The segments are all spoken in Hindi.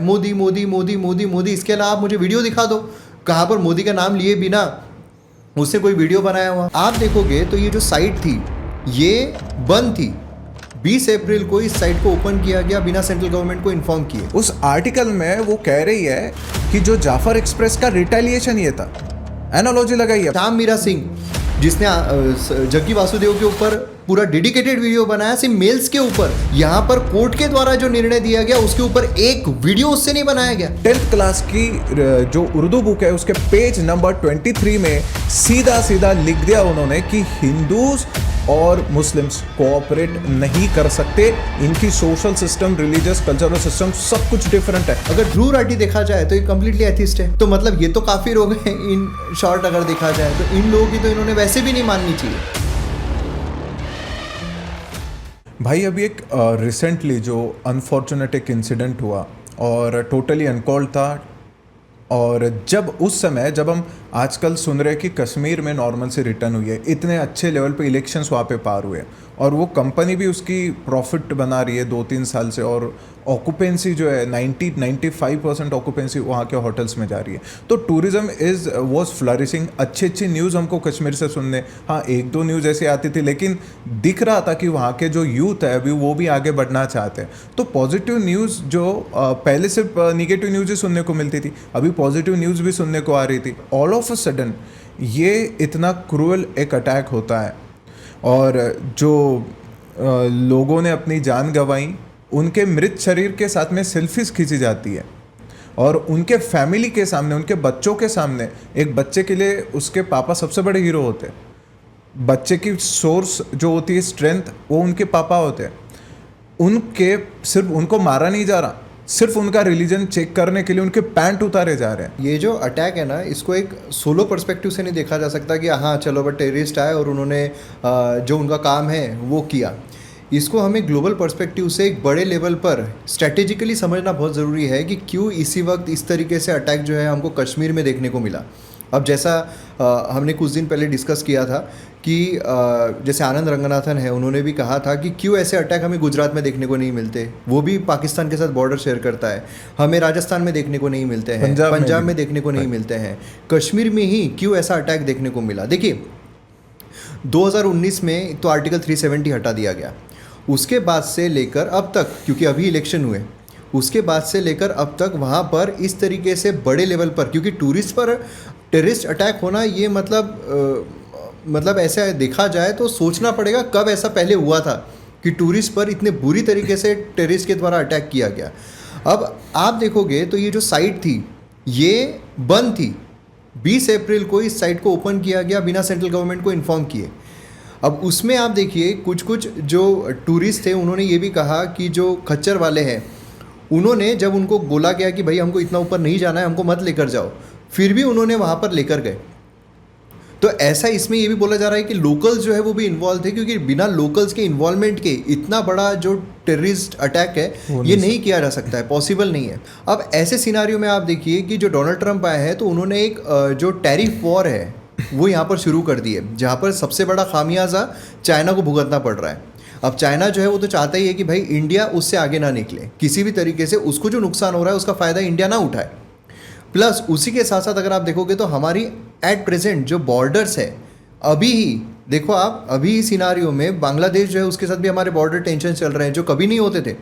मोदी मोदी मोदी मोदी मोदी, इसके अलावा आप मुझे वीडियो दिखा दो कहाँ पर मोदी का नाम लिए बिना उससे कोई वीडियो बनाया हुआ। आप देखोगे तो ये जो साइट थी ये बंद थी। 20 अप्रैल को इस साइट को ओपन किया गया बिना सेंट्रल गवर्नमेंट को इन्फॉर्म किए। उस आर्टिकल में वो कह रही है कि जो जाफर एक्सप्रेस का रिटेलिएशन ये था, एनालॉजी लगाई है। श्याम मीरा सिंह जिसने जग्गी वासुदेव के ऊपर पूरा डेडिकेटेड वीडियो बनाया सिर्फ मेल्स के ऊपर, यहाँ पर कोर्ट के द्वारा जो निर्णय दिया गया उसके ऊपर एक वीडियो उससे नहीं बनाया गया। 10th क्लास की जो उर्दू बुक है उसके पेज नंबर 23 में सीधा सीधा लिख दिया उन्होंने कि हिंदूज और मुस्लिम्स कोऑपरेट नहीं कर सकते, इनकी social system, religious, cultural system सब कुछ डिफरेंट है। अगर ध्रुव राठी देखा जाए तो ये कम्प्लीटली एथिस्ट है, तो मतलब ये तो काफी लोग हैं इन शॉर्ट अगर देखा जाए तो इन लोगों की तो इन्होंने वैसे भी नहीं माननी चाहिए। भाई अभी एक रिसेंटली जो अनफॉर्चुनेट एक इंसिडेंट हुआ और टोटली अनकॉल्ड था, और जब उस समय जब हम आजकल सुन रहे कि कश्मीर में नॉर्मल से रिटर्न हुई है, इतने अच्छे लेवल पे इलेक्शंस वहाँ पे पार हुए और वो कंपनी भी उसकी प्रॉफिट बना रही है 2-3 साल से, और ऑक्यूपेंसी जो है 90-95% ऑक्यूपेंसी वहाँ के होटल्स में जा रही है। तो टूरिज्म वॉज फ्लरिशिंग। अच्छी न्यूज़ हमको कश्मीर से सुनने, हाँ 1-2 न्यूज़ ऐसी आती थी, लेकिन दिख रहा था कि वहाँ के जो यूथ है अभी वो भी आगे बढ़ना चाहते हैं। तो पॉजिटिव न्यूज़ जो पहले सिर्फ निगेटिव न्यूज़ ही सुनने को मिलती थी, अभी पॉजिटिव न्यूज़ भी सुनने को आ रही थी। ऑल ऑफ अ सडन ये इतना क्रूअल एक अटैक होता है और जो लोगों ने अपनी जान गंवाई उनके मृत शरीर के साथ में सेल्फीज खींची जाती है और उनके फैमिली के सामने, उनके बच्चों के सामने। एक बच्चे के लिए उसके पापा सबसे बड़े हीरो होते हैं। बच्चे की सोर्स जो होती है स्ट्रेंथ वो उनके पापा होते हैं। उनके सिर्फ उनको मारा नहीं जा रहा, सिर्फ उनका रिलीजन चेक करने के लिए उनके पैंट उतारे जा रहे हैं। ये जो अटैक है ना, इसको एक सोलो पर्सपेक्टिव से नहीं देखा जा सकता कि हाँ चलो बट टेररिस्ट आए और उन्होंने जो उनका काम है वो किया। इसको हमें ग्लोबल पर्सपेक्टिव से एक बड़े लेवल पर स्ट्रेटेजिकली समझना बहुत ज़रूरी है कि क्यों इसी वक्त इस तरीके से अटैक जो है हमको कश्मीर में देखने को मिला। अब जैसा हमने कुछ दिन पहले डिस्कस किया था कि जैसे आनंद रंगनाथन है, उन्होंने भी कहा था कि क्यों ऐसे अटैक हमें गुजरात में देखने को नहीं मिलते, वो भी पाकिस्तान के साथ बॉर्डर शेयर करता है, हमें राजस्थान में देखने को नहीं मिलते हैं, पंजाब में देखने को नहीं मिलते हैं, कश्मीर में ही क्यों ऐसा अटैक देखने को मिला। देखिए 2019 में तो आर्टिकल 370 हटा दिया गया, उसके बाद से लेकर अब तक, क्योंकि अभी इलेक्शन हुए, उसके बाद से लेकर अब तक वहाँ पर इस तरीके से बड़े लेवल पर, क्योंकि टूरिस्ट पर टेररिस्ट अटैक होना ये मतलब ऐसा देखा जाए तो सोचना पड़ेगा कब ऐसा पहले हुआ था कि टूरिस्ट पर इतने बुरी तरीके से टेररिस्ट के द्वारा अटैक किया गया। अब आप देखोगे तो ये जो साइट थी ये बंद थी। 20 अप्रैल को इस साइट को ओपन किया गया बिना सेंट्रल गवर्नमेंट को इन्फॉर्म किए। अब उसमें आप देखिए कुछ जो टूरिस्ट थे उन्होंने ये भी कहा कि जो खच्चर वाले हैं उन्होंने जब उनको बोला गया कि भाई हमको इतना ऊपर नहीं जाना है, हमको मत लेकर जाओ, फिर भी उन्होंने वहाँ पर लेकर गए। तो ऐसा इसमें ये भी बोला जा रहा है कि लोकल्स जो है वो भी इन्वॉल्व थे, क्योंकि बिना लोकल्स के इन्वॉल्वमेंट के इतना बड़ा जो टेररिस्ट अटैक है ये नहीं किया जा सकता है, पॉसिबल नहीं है। अब ऐसे सिनारियो में आप देखिए कि जो डोनाल्ड ट्रंप आए हैं तो उन्होंने एक जो टैरिफ वॉर है वो यहाँ पर शुरू कर दी है, जहाँ पर सबसे बड़ा खामियाजा चाइना को भुगतना पड़ रहा है। अब चाइना जो है वो तो चाहता ही है कि भाई इंडिया उससे आगे ना निकले, किसी भी तरीके से उसको जो नुकसान हो रहा है उसका फ़ायदा इंडिया ना उठाए। प्लस उसी के साथ साथ अगर आप देखोगे तो हमारी एट प्रेजेंट जो बॉर्डर्स है, अभी ही देखो आप, अभी ही सिनारियो में बांग्लादेश जो है उसके साथ भी हमारे बॉर्डर टेंशन चल रहे हैं जो कभी नहीं होते थे,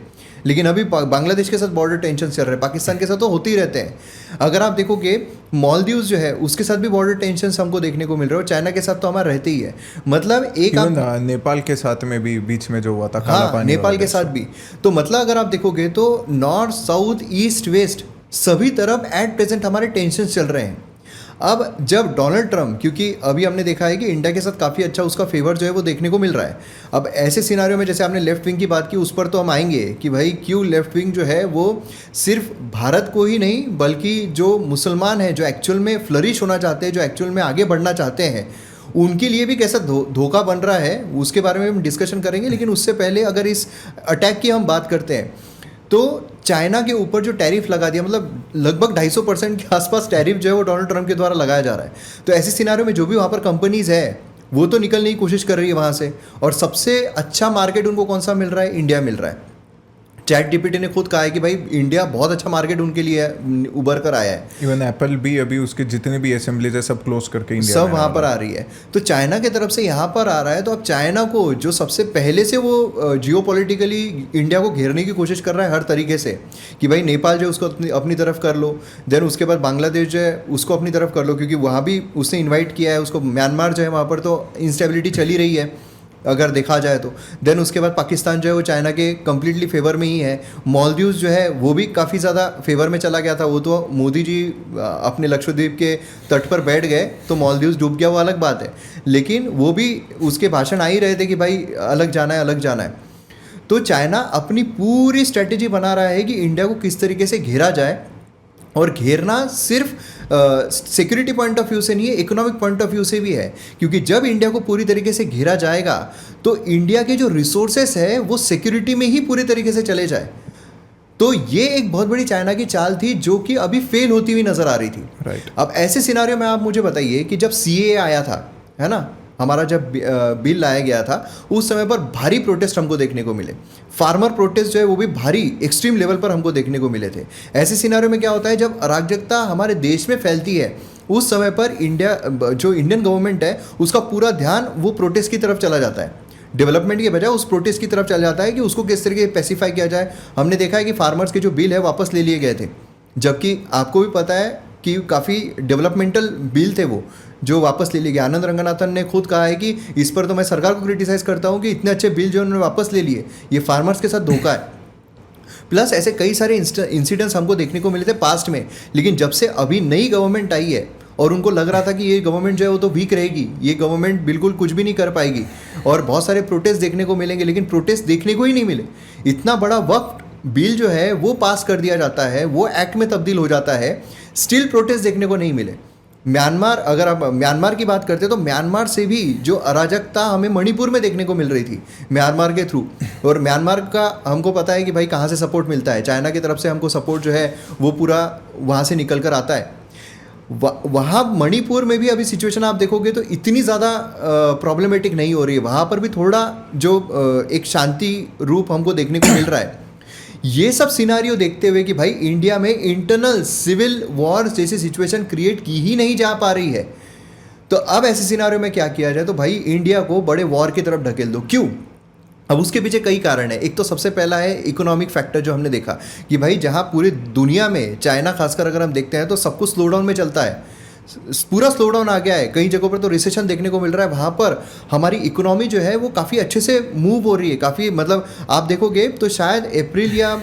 लेकिन अभी बांग्लादेश के साथ बॉर्डर टेंशन चल रहे हैं, पाकिस्तान के साथ तो होते ही रहते हैं। अगर आप देखोगे मालदीव्स जो है उसके साथ भी बॉर्डर टेंशन हमको देखने को मिल रहे हैं, और चाइना के साथ तो हमारा रहते ही है। मतलब एक आप नेपाल के साथ में भी बीच में जो हुआ था, हाँ नेपाल के साथ भी, तो मतलब अगर आप देखोगे तो नॉर्थ साउथ ईस्ट वेस्ट सभी तरफ एट प्रेजेंट हमारे टेंशन चल रहे हैं। अब जब डोनाल्ड ट्रंप, क्योंकि अभी हमने देखा है कि इंडिया के साथ काफ़ी अच्छा उसका फेवर जो है वो देखने को मिल रहा है। अब ऐसे सिनारियो में जैसे आपने लेफ्ट विंग की बात की, उस पर तो हम आएंगे कि भाई क्यों लेफ्ट विंग जो है वो सिर्फ भारत को ही नहीं बल्कि जो मुसलमान हैं, जो एक्चुअल में फ्लरिश होना चाहते हैं, जो एक्चुअल में आगे बढ़ना चाहते हैं, उनके लिए भी कैसा धोखा बन रहा है उसके बारे में हम डिस्कशन करेंगे। लेकिन उससे पहले अगर इस अटैक की हम बात करते हैं तो चाइना के ऊपर जो टैरिफ लगा दिया, मतलब लगभग 250% के आसपास टैरिफ जो है वो डोनाल्ड ट्रंप के द्वारा लगाया जा रहा है। तो ऐसे सिनारियो में जो भी वहाँ पर कंपनीज है वो तो निकलने की कोशिश कर रही है वहाँ से, और सबसे अच्छा मार्केट उनको कौन सा मिल रहा है? इंडिया मिल रहा है। चैट जीपीटी ने खुद कहा है कि भाई इंडिया बहुत अच्छा मार्केट उनके लिए उभर कर आया है। इवन एप्पल भी अभी उसके जितने भी असेंबलीज है सब क्लोज करके इंडिया सब में वहाँ पर आ रही है। तो चाइना की तरफ से यहाँ पर आ रहा है, तो अब चाइना को जो सबसे पहले से वो जियोपॉलिटिकली इंडिया को घेरने की कोशिश कर रहा है हर तरीके से कि भाई नेपाल जो है उसको अपनी तरफ कर लो, देन उसके बाद बांग्लादेश जो है उसको अपनी तरफ कर लो, क्योंकि वहाँ भी उसने इन्वाइट किया है उसको। म्यांमार जो है वहाँ पर तो इंस्टेबिलिटी चली रही है अगर देखा जाए तो। देन उसके बाद पाकिस्तान जो है वो चाइना के कम्प्लीटली फेवर में ही है। मालदीव्स जो है वो भी काफ़ी ज़्यादा फेवर में चला गया था। वो तो मोदी जी अपने लक्षद्वीप के तट पर बैठ गए तो मालदीव्स डूब गया, वो अलग बात है, लेकिन वो भी उसके भाषण आ ही रहे थे कि भाई अलग जाना है, अलग जाना है। तो चाइना अपनी पूरी स्ट्रेटेजी बना रहा है कि इंडिया को किस तरीके से घेरा जाए, और घेरना सिर्फ सिक्योरिटी पॉइंट ऑफ व्यू से नहीं है, इकोनॉमिक पॉइंट ऑफ व्यू से भी है, क्योंकि जब इंडिया को पूरी तरीके से घेरा जाएगा तो इंडिया के जो रिसोर्सेस है वो सिक्योरिटी में ही पूरी तरीके से चले जाए। तो ये एक बहुत बड़ी चाइना की चाल थी जो कि अभी फेल होती हुई नजर आ रही थी। राइट। अब ऐसे सिनारियो में आप मुझे बताइए कि जब सीएए आया था, है ना, हमारा जब बिल लाया गया था, उस समय पर भारी प्रोटेस्ट हमको देखने को मिले। फार्मर प्रोटेस्ट जो है वो भी भारी एक्सट्रीम लेवल पर हमको देखने को मिले थे। ऐसे सिनारियो में क्या होता है, जब अराजकता हमारे देश में फैलती है उस समय पर इंडियन गवर्नमेंट है उसका पूरा ध्यान वो प्रोटेस्ट की तरफ चला जाता है, डेवलपमेंट के बजाय उस प्रोटेस्ट की तरफ चला जाता है कि उसको किस तरीके से पैसिफाई किया जाए। हमने देखा है कि फार्मर्स के जो बिल है वापस ले लिए गए थे, जबकि आपको भी पता है कि काफ़ी डेवलपमेंटल बिल थे वो जो वापस ले लिए गए। आनंद रंगनाथन ने खुद कहा है कि इस पर तो मैं सरकार को क्रिटिसाइज़ करता हूँ कि इतने अच्छे बिल जो उन्होंने वापस ले लिए, ये फार्मर्स के साथ धोखा है। प्लस ऐसे कई सारे इंसिडेंट्स हमको देखने को मिले थे पास्ट में, लेकिन जब से अभी नई गवर्नमेंट आई है और उनको लग रहा था कि ये गवर्नमेंट जो है वो तो वीक रहेगी, ये गवर्नमेंट बिल्कुल कुछ भी नहीं कर पाएगी और बहुत सारे प्रोटेस्ट देखने को मिलेंगे, लेकिन प्रोटेस्ट देखने को ही नहीं मिले। इतना बड़ा वक्त बिल जो है वो पास कर दिया जाता है, वो एक्ट में तब्दील हो जाता है, स्टिल प्रोटेस्ट देखने को नहीं मिले। म्यांमार, अगर आप म्यांमार की बात करते हैं तो म्यांमार से भी जो अराजकता हमें मणिपुर में देखने को मिल रही थी म्यांमार के थ्रू, और म्यांमार का हमको पता है कि भाई कहाँ से सपोर्ट मिलता है, चाइना की तरफ से हमको सपोर्ट जो है वो पूरा वहाँ से निकल कर आता है। वहाँ मणिपुर में भी अभी सिचुएशन आप देखोगे तो इतनी ज़्यादा प्रॉब्लमेटिक नहीं हो रही है, वहाँ पर भी थोड़ा जो एक शांति रूप हमको देखने को मिल रहा है। ये सब सिनारियो देखते हुए कि भाई इंडिया में इंटरनल सिविल वॉर जैसी सिचुएशन क्रिएट की ही नहीं जा पा रही है, तो अब ऐसे सिनारियो में क्या किया जाए, तो भाई इंडिया को बड़े वॉर की तरफ ढकेल दो। क्यों? अब उसके पीछे कई कारण है। एक तो सबसे पहला है इकोनॉमिक फैक्टर, जो हमने देखा कि भाई जहाँ पूरी दुनिया में, चाइना खासकर अगर हम देखते हैं तो सब कुछ स्लो डाउन में चलता है, पूरा स्लो डाउन आ गया है, कई जगहों पर तो रिसेशन देखने को मिल रहा है। वहाँ पर हमारी इकोनॉमी जो है वो काफ़ी अच्छे से मूव हो रही है, काफ़ी, मतलब आप देखोगे तो शायद अप्रैल या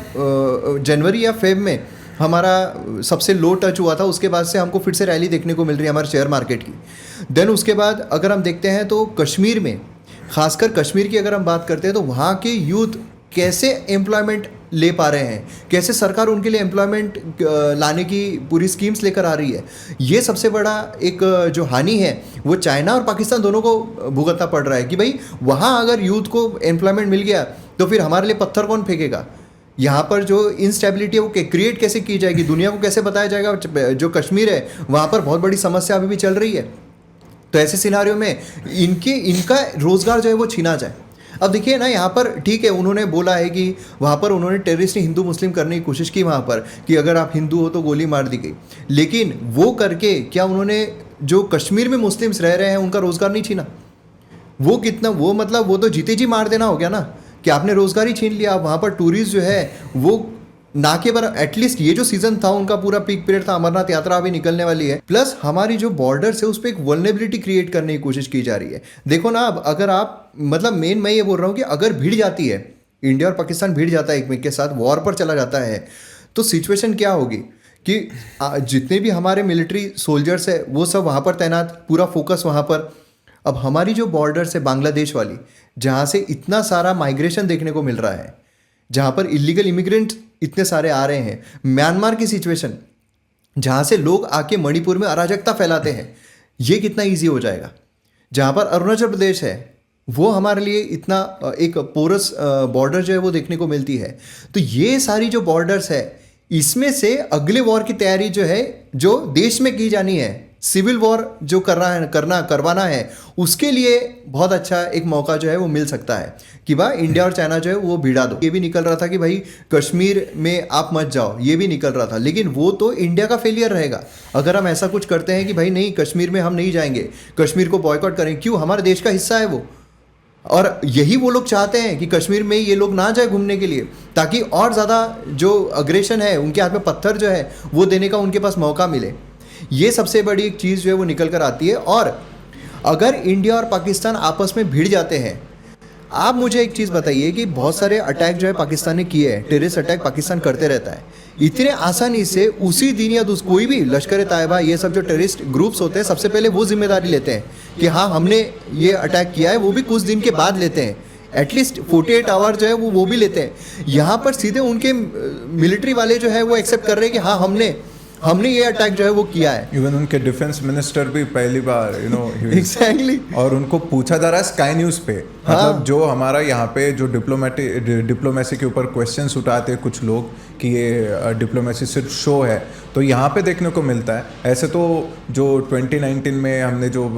जनवरी या फेब में हमारा सबसे लो टच हुआ था, उसके बाद से हमको फिर से रैली देखने को मिल रही है हमारे शेयर मार्केट की। देन उसके बाद अगर हम देखते हैं तो कश्मीर में, खासकर कश्मीर की अगर हम बात करते हैं तो वहाँ के यूथ कैसे एम्प्लॉयमेंट ले पा रहे हैं, कैसे सरकार उनके लिए एम्प्लॉयमेंट लाने की पूरी स्कीम्स लेकर आ रही है। ये सबसे बड़ा एक जो हानि है वो चाइना और पाकिस्तान दोनों को भुगतना पड़ रहा है कि भाई वहाँ अगर यूथ को एम्प्लॉयमेंट मिल गया तो फिर हमारे लिए पत्थर कौन फेंकेगा। यहाँ पर जो इंस्टेबिलिटी है वो क्रिएट कैसे की जाएगी, दुनिया को कैसे बताया जाएगा। जो कश्मीर है वहाँ पर बहुत बड़ी समस्या अभी भी चल रही है, तो ऐसे सिनारियों में इनका रोज़गार जो है वो छीना जाए। अब देखिए ना, यहाँ पर ठीक है, उन्होंने बोला है कि वहाँ पर उन्होंने टेररिस्ट हिंदू मुस्लिम करने की कोशिश की वहाँ पर कि अगर आप हिंदू हो तो गोली मार दी गई, लेकिन वो करके क्या उन्होंने जो कश्मीर में मुस्लिम्स रह रहे हैं उनका रोज़गार नहीं छीना? वो कितना, वो मतलब वो तो जीते जी मार देना हो गया ना, कि आपने रोज़गार ही छीन लिया। वहाँ पर टूरिस्ट जो है वो ना के बार, एटलीस्ट ये जो सीजन था उनका पूरा पीक पीरियड था, अमरनाथ यात्रा अभी निकलने वाली है, प्लस हमारी जो बॉर्डर्स है उस पर एक वल्नरेबिलिटी क्रिएट करने की कोशिश की जा रही है। देखो ना, अब अगर आप, मतलब मेन मैं ये बोल रहा हूँ कि अगर भिड़ जाती है, इंडिया और पाकिस्तान भिड़ जाता है एक के साथ, वॉर पर चला जाता है, तो सिचुएशन क्या होगी कि जितने भी हमारे मिलिट्री सोल्जर्स है वो सब वहाँ पर तैनात, पूरा फोकस वहाँ पर। अब हमारी जो बॉर्डर्स है बांग्लादेश वाली, जहाँ से इतना सारा माइग्रेशन देखने को मिल रहा है, जहाँ पर इलीगल इमिग्रेंट इतने सारे आ रहे हैं, म्यांमार की सिचुएशन जहाँ से लोग आके मणिपुर में अराजकता फैलाते हैं, ये कितना इजी हो जाएगा। जहाँ पर अरुणाचल प्रदेश है वो हमारे लिए इतना एक पोरस बॉर्डर जो है वो देखने को मिलती है। तो ये सारी जो बॉर्डर्स है, इसमें से अगले वॉर की तैयारी जो है, जो देश में की जानी है, सिविल वॉर जो करवाना है उसके लिए बहुत अच्छा एक मौका जो है वो मिल सकता है कि भाई इंडिया और चाइना जो है वो भिड़ा दो। ये भी निकल रहा था कि भाई कश्मीर में आप मत जाओ, ये भी निकल रहा था, लेकिन वो तो इंडिया का फेलियर रहेगा अगर हम ऐसा कुछ करते हैं कि भाई नहीं कश्मीर में हम नहीं जाएंगे, कश्मीर को बॉयकॉट करें। क्यों? हमारे देश का हिस्सा है वो, और यही वो लोग चाहते हैं कि कश्मीर में ये लोग ना जाए घूमने के लिए, ताकि और ज़्यादा जो अग्रेशन है उनके हाथ में पत्थर जो है वो देने का उनके पास मौका मिले। ये सबसे बड़ी एक चीज़ जो है वो निकल कर आती है। और अगर इंडिया और पाकिस्तान आपस में भिड़ जाते हैं, आप मुझे एक चीज़ बताइए कि बहुत सारे अटैक जो है पाकिस्तान ने किए हैं, टेररिस्ट अटैक पाकिस्तान करते रहता है, इतने आसानी से उसी दिन या कोई भी लश्कर तैयबा ये सब जो टेररिस्ट ग्रुप्स होते हैं सबसे पहले वो जिम्मेदारी लेते हैं कि हाँ हमने ये अटैक किया है, वो भी कुछ दिन के बाद लेते हैं, एटलीस्ट 48 आवर जो है वो भी लेते हैं। यहाँ पर सीधे उनके मिलिट्री वाले जो है वो एक्सेप्ट कर रहे हैं कि हाँ हमने ये अटैक जो है वो किया है। इवन उनके डिफेंस मिनिस्टर भी पहली बार एग्जैक्टली और उनको पूछा जा रहा है स्काई न्यूज़ पे, मतलब जो हमारा यहाँ पे जो डिप्लोमेसी के ऊपर क्वेश्चंस उठाते हैं कुछ लोग कि ये डिप्लोमेसी सिर्फ शो है, तो यहाँ पे देखने को मिलता है। ऐसे तो जो 2019 में हमने जो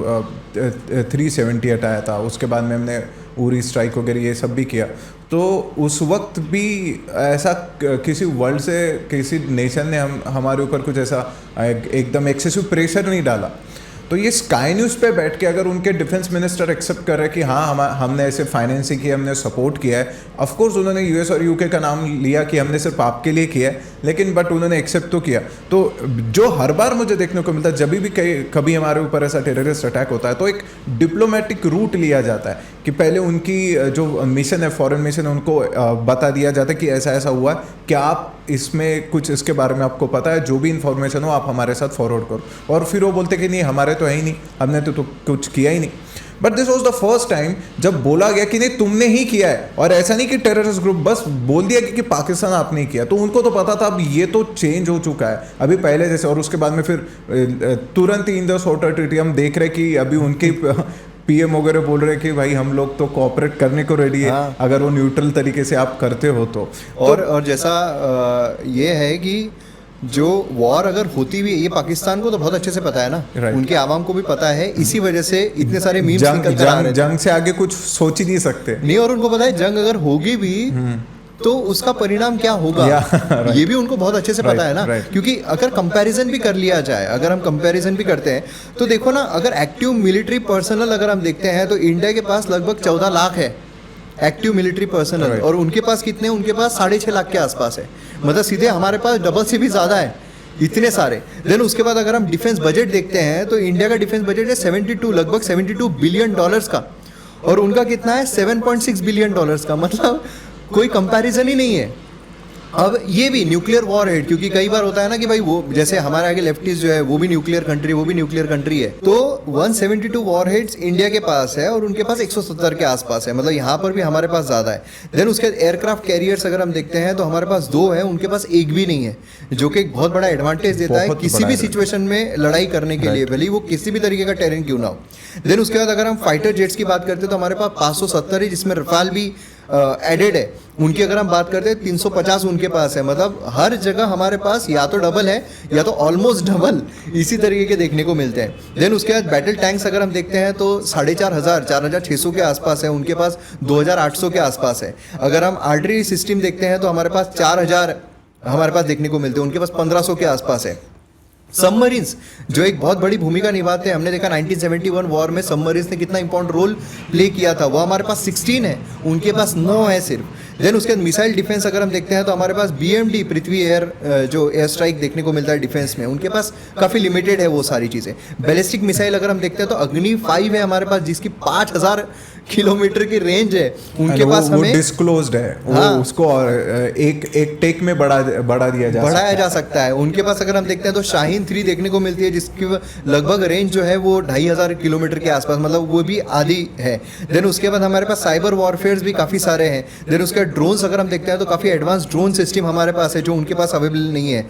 370 हटाया था, उसके बाद में हमने उरी स्ट्राइक वगैरह ये सब भी किया, तो उस वक्त भी ऐसा किसी वर्ल्ड से किसी नेशन ने हमारे ऊपर कुछ ऐसा एकदम एक्सेसिव प्रेशर नहीं डाला। तो ये स्काई न्यूज़ पे बैठ के अगर उनके डिफेंस मिनिस्टर एक्सेप्ट कर रहे हैं कि हाँ हमने ऐसे फाइनेंसिंग की, हमने सपोर्ट किया है, ऑफ कोर्स उन्होंने यूएस और यूके का नाम लिया कि हमने सिर्फ आपके लिए किया है, लेकिन बट उन्होंने एक्सेप्ट तो किया। तो जो हर बार मुझे देखने को मिलता है जब भी कभी हमारे ऊपर ऐसा टेररिस्ट अटैक होता है तो एक डिप्लोमेटिक रूट लिया जाता है कि पहले उनकी जो मिशन है, फॉरेन मिशन है, उनको बता दिया जाता है कि ऐसा ऐसा हुआ है, क्या आप इसमें कुछ इसके बारे में आपको पता है, जो भी इन्फॉर्मेशन हो आप हमारे साथ फॉरवर्ड करो। और फिर वो बोलते कि नहीं हमारे तो है ही नहीं, हमने तो कुछ किया ही नहीं। But this was the first time जब बोला गया कि नहीं तुमने ही किया है, और ऐसा नहीं कि टेररिस्ट ग्रुप बस बोल दिया कि पाकिस्तान आपने किया, तो उनको तो पता था। अब ये तो चेंज हो चुका है अभी पहले जैसे, और उसके बाद में फिर तुरंत ही इन द शॉर्टर ट्रीटी हम देख रहे कि अभी उनके पीएम वगैरह बोल रहे कि भाई हम लोग तो कोऑपरेट करने को रेडी है, हाँ। अगर वो न्यूट्रल तरीके से आप करते हो तो। और जैसा ये है कि जो वॉर अगर होती भी है, ये पाकिस्तान को तो बहुत अच्छे से पता है ना, Right. उनके आवाम को भी पता है, इसी वजह से इतने सारे मीम्स निकल कर आ रहे थे। जंग से आगे कुछ सोच ही नहीं सकते। नहीं, और उनको पता है जंग अगर होगी भी तो उसका परिणाम क्या होगा, right. ये भी उनको बहुत अच्छे से पता है ना। right. क्योंकि अगर कंपैरिजन भी कर लिया जाए, अगर हम कंपैरिजन भी करते हैं तो देखो ना, अगर एक्टिव मिलिट्री पर्सनल अगर हम देखते हैं तो इंडिया के पास लगभग 14 लाख है एक्टिव मिलिट्री पर्सनल, Right. और उनके पास कितने, उनके पास 6.5 लाख के आसपास है, मतलब सीधे हमारे पास डबल से भी ज़्यादा है, इतने सारे। देन उसके बाद अगर हम डिफेंस बजट देखते हैं तो इंडिया का डिफेंस बजट है 72 लगभग 72 बिलियन डॉलर्स का, और उनका कितना है 7.6 बिलियन डॉलर्स का, मतलब कोई कंपैरिजन ही नहीं है। अब ये भी न्यूक्लियर वॉर हेड, क्योंकि कई बार होता है ना कि भाई वो जैसे हमारे आगे लेफ्टिस्ट जो है वो भी न्यूक्लियर कंट्री है, तो 172 वॉर हेड्स इंडिया के पास है और उनके पास 170 के आसपास है, मतलब यहाँ पर भी हमारे पास ज़्यादा है। देन उसके एयरक्राफ्ट कैरियर्स अगर हम देखते हैं तो हमारे पास 2 है, उनके पास एक भी नहीं है, जो कि एक बहुत बड़ा एडवांटेज देता है किसी भी सिचुएशन में लड़ाई करने के लिए, भले वो किसी भी तरीके का टेरेन क्यों ना हो। देन उसके बाद अगर हम फाइटर जेट्स की बात करते हैं तो हमारे पास 570 है, जिसमें रफाल भी एडेड है। उनकी अगर हम बात करते हैं 350 उनके पास है, मतलब हर जगह हमारे पास या तो डबल है या तो ऑलमोस्ट डबल, इसी तरीके के देखने को मिलते हैं। देन उसके बाद बैटल टैंक्स अगर हम देखते हैं तो 4,500 4,600 के आसपास है, उनके पास 2,800 के आसपास है। अगर हम आर्टिलरी सिस्टम देखते हैं तो हमारे पास 4,000 हमारे पास देखने को मिलते हैं, उनके पास 1,500 के आसपास है। सबमरीन्स जो एक बहुत बड़ी भूमिका निभाते हैं, हमने देखा 1971 वॉर में सबमरीन्स ने कितना इंपॉर्टेंट रोल प्ले किया था, वो हमारे पास 16 है, उनके पास 9 है सिर्फ। देन उसके बाद मिसाइल डिफेंस अगर हम देखते हैं तो हमारे पास BMD पृथ्वी एयर जो एयर स्ट्राइक देखने को मिलता है डिफेंस में, उनके पास काफ़ी लिमिटेड है वो सारी चीज़ें। बैलिस्टिक मिसाइल अगर हम देखते हैं तो अग्नि 5 है हमारे पास, जिसकी 5,000 किलोमीटर की रेंज है, उनके पास हमें डिस्क्लोज्ड है, हाँ, वो उसको और एक टेक में बढ़ाया जा सकता है। उनके पास अगर हम देखते हैं तो शाहीन 3 देखने को मिलती है, जिसकी लगभग रेंज जो है वो 2,500 किलोमीटर के आसपास, मतलब वो भी आधी है। देन उसके बाद हमारे पास साइबर वॉरफेयर भी काफ़ी सारे हैं। देन उसके बाद ड्रोन्स अगर हम देखते हैं तो काफ़ी एडवांस ड्रोन सिस्टम हमारे पास है, जो उनके पास अवेलेबल नहीं है।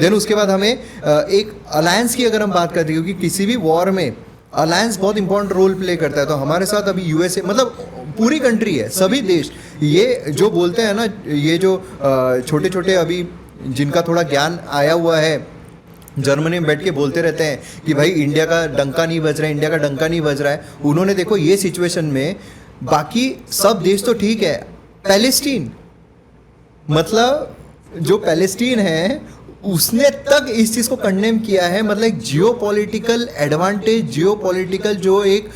देन उसके बाद हमें एक अलायंस की अगर हम बात करते हैं, क्योंकि किसी भी वॉर में अलायंस बहुत इंपॉर्टेंट रोल प्ले करता है, तो हमारे साथ अभी USA, मतलब पूरी कंट्री है, सभी देश, ये जो बोलते हैं ना, ये जो छोटे छोटे अभी जिनका थोड़ा ज्ञान आया हुआ है जर्मनी में बैठ के बोलते रहते हैं कि भाई इंडिया का डंका नहीं बज रहा है, इंडिया का डंका नहीं बज रहा है। उन्होंने देखो ये सिचुएशन में बाकी सब देश तो ठीक है, पैलेस्टीन मतलब जो पैलेस्टीन है उसने तक इस चीज़ को कंडेम किया है। मतलब एक जियोपॉलिटिकल एडवांटेज, जियोपॉलिटिकल जो एक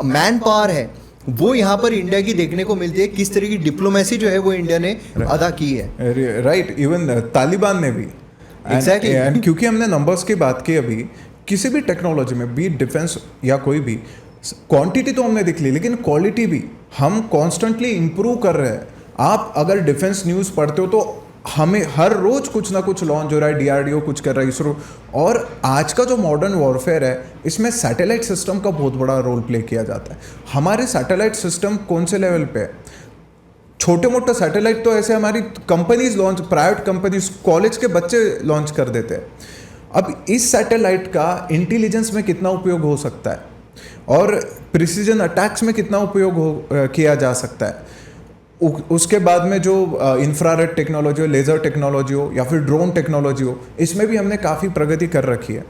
मैन पावर है वो यहाँ पर इंडिया की देखने को मिलती है। किस तरह की डिप्लोमेसी जो है वो इंडिया ने अदा की है। राइट, इवन तालिबान ने भी Exactly. एंड क्योंकि हमने नंबर्स की बात की अभी, किसी भी टेक्नोलॉजी में, बी डिफेंस या कोई भी, क्वांटिटी तो हमने दिख ली लेकिन क्वालिटी भी हम कॉन्स्टेंटली इंप्रूव कर रहे हैं। आप अगर डिफेंस न्यूज़ पढ़ते हो तो हमें हर रोज कुछ ना कुछ लॉन्च हो रहा है, डीआरडीओ कुछ कर रहा है, इसरो। और आज का जो मॉडर्न वॉरफेयर है इसमें सैटेलाइट सिस्टम का बहुत बड़ा रोल प्ले किया जाता है। हमारे सैटेलाइट सिस्टम कौन से लेवल पे है? छोटे मोटे सैटेलाइट तो ऐसे हमारी companies launch, private companies, college के बच्चे लॉन्च कर देते हैं। अब इस सैटेलाइट का इंटेलिजेंस में कितना उपयोग हो सकता है और प्रिसीजन अटैक्स में कितना उपयोग किया जा सकता है। उसके बाद में जो इंफ्रारेड टेक्नोलॉजी हो, लेज़र टेक्नोलॉजी हो या फिर ड्रोन टेक्नोलॉजी हो, इसमें भी हमने काफ़ी प्रगति कर रखी है।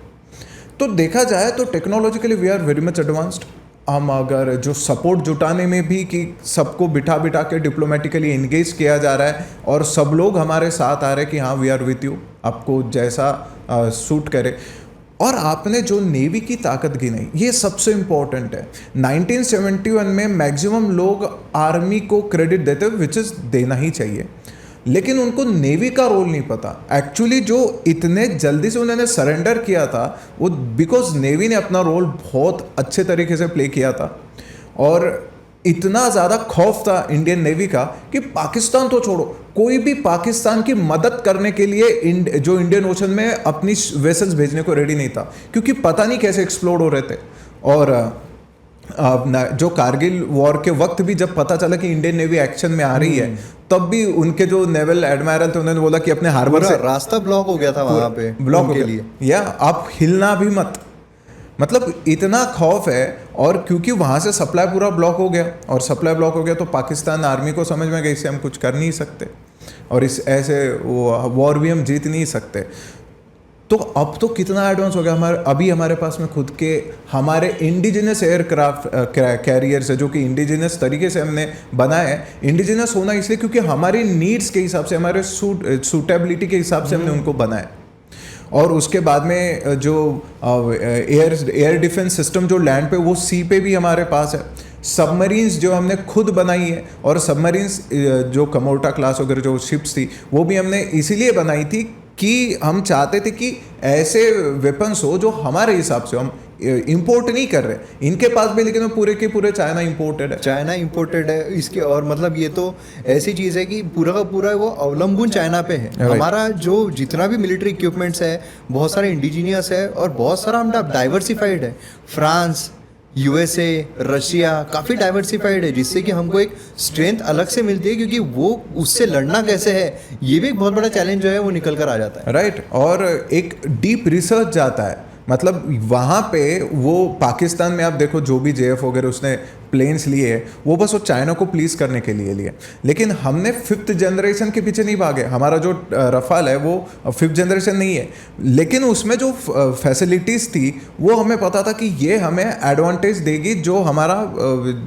तो देखा जाए तो technologically we are very much advanced. हम अगर जो सपोर्ट जुटाने में भी कि सबको बिठा बिठा के डिप्लोमेटिकली इंगेज किया जा रहा है और सब लोग हमारे साथ आ रहे हैं कि हाँ वी आर विथ यू, आपको जैसा सूट करे। और आपने जो नेवी की ताकत गिनाई, ये सबसे इम्पोर्टेंट है। 1971 में मैक्सिमम लोग आर्मी को क्रेडिट देते हुए, विच इज़ देना ही चाहिए, लेकिन उनको नेवी का रोल नहीं पता। एक्चुअली जो इतने जल्दी से उन्होंने सरेंडर किया था वो बिकॉज नेवी ने अपना रोल बहुत अच्छे तरीके से प्ले किया था और इतना ज़्यादा खौफ था इंडियन नेवी का कि पाकिस्तान तो छोड़ो, कोई भी पाकिस्तान की मदद करने के लिए जो इंडियन ओशन में अपनी वेसल्स भेजने को रेडी नहीं था, क्योंकि पता नहीं कैसे एक्सप्लोड हो रहे थे। और जो कारगिल वॉर के वक्त भी जब पता चला कि इंडियन नेवी एक्शन में आ रही है, तब भी उनके जो नेवल एडमायरल थे उन्होंने बोला कि अपने हार्बर से रास्ता ब्लॉक हो गया था वहां पे, ब्लॉक हो गया, या आप हिलना भी मत। मतलब इतना खौफ है। और क्योंकि वहाँ से सप्लाई पूरा ब्लॉक हो गया, और सप्लाई ब्लॉक हो गया तो पाकिस्तान आर्मी को समझ में गया इससे हम कुछ कर नहीं सकते और इस ऐसे वॉर भी हम जीत नहीं सकते। तो अब तो कितना एडवांस हो गया, अभी हमारे पास में खुद के हमारे इंडिजिनस एयरक्राफ्ट कैरियर्स है जो कि इंडिजिनस तरीके से हमने बनाए हैं। इंडिजिनस होना इसलिए क्योंकि हमारी नीड्स के हिसाब से, हमारे सूटेबिलिटी के हिसाब से हमने उनको बनाया। और उसके बाद में जो एयर डिफेंस सिस्टम जो लैंड पे, वो सी पे भी हमारे पास है। सबमरीन्स जो हमने खुद बनाई है, और सबमरीन्स जो कमोर्टा क्लास वगैरह जो शिप्स थी वो भी हमने इसीलिए बनाई थी कि हम चाहते थे कि ऐसे वेपन्स हो जो हमारे हिसाब से, हम इंपोर्ट नहीं कर रहे इनके पास भी, लेकिन वो पूरे के पूरे चाइना इंपोर्टेड है इसके। और मतलब ये तो ऐसी चीज़ है कि पूरा का पूरा वो अवलंबन चाइना पे है। हमारा जो जितना भी मिलिट्री इक्विपमेंट्स है बहुत सारे इंडिजीनियस है और बहुत सारा हम डाइवर्सिफाइड है। फ्रांस, यूएसए, रशिया काफ़ी डाइवर्सिफाइड है, जिससे कि हमको एक स्ट्रेंथ अलग से मिलती है, क्योंकि वो उससे लड़ना कैसे है ये भी एक बहुत बड़ा चैलेंज जो है वो निकल कर आ जाता है। राइट। और एक डीप रिसर्च जाता है, मतलब वहाँ पे वो पाकिस्तान में आप देखो जो भी जेएफ वगैरह उसने प्लेन्स लिए हैं वो बस वो चाइना को प्लीज़ करने के लिए, लेकिन हमने 5th जनरेशन के पीछे नहीं भागे। हमारा जो रफाल है वो 5th जनरेशन नहीं है, लेकिन उसमें जो फैसिलिटीज़ थी वो हमें पता था कि ये हमें एडवांटेज देगी जो हमारा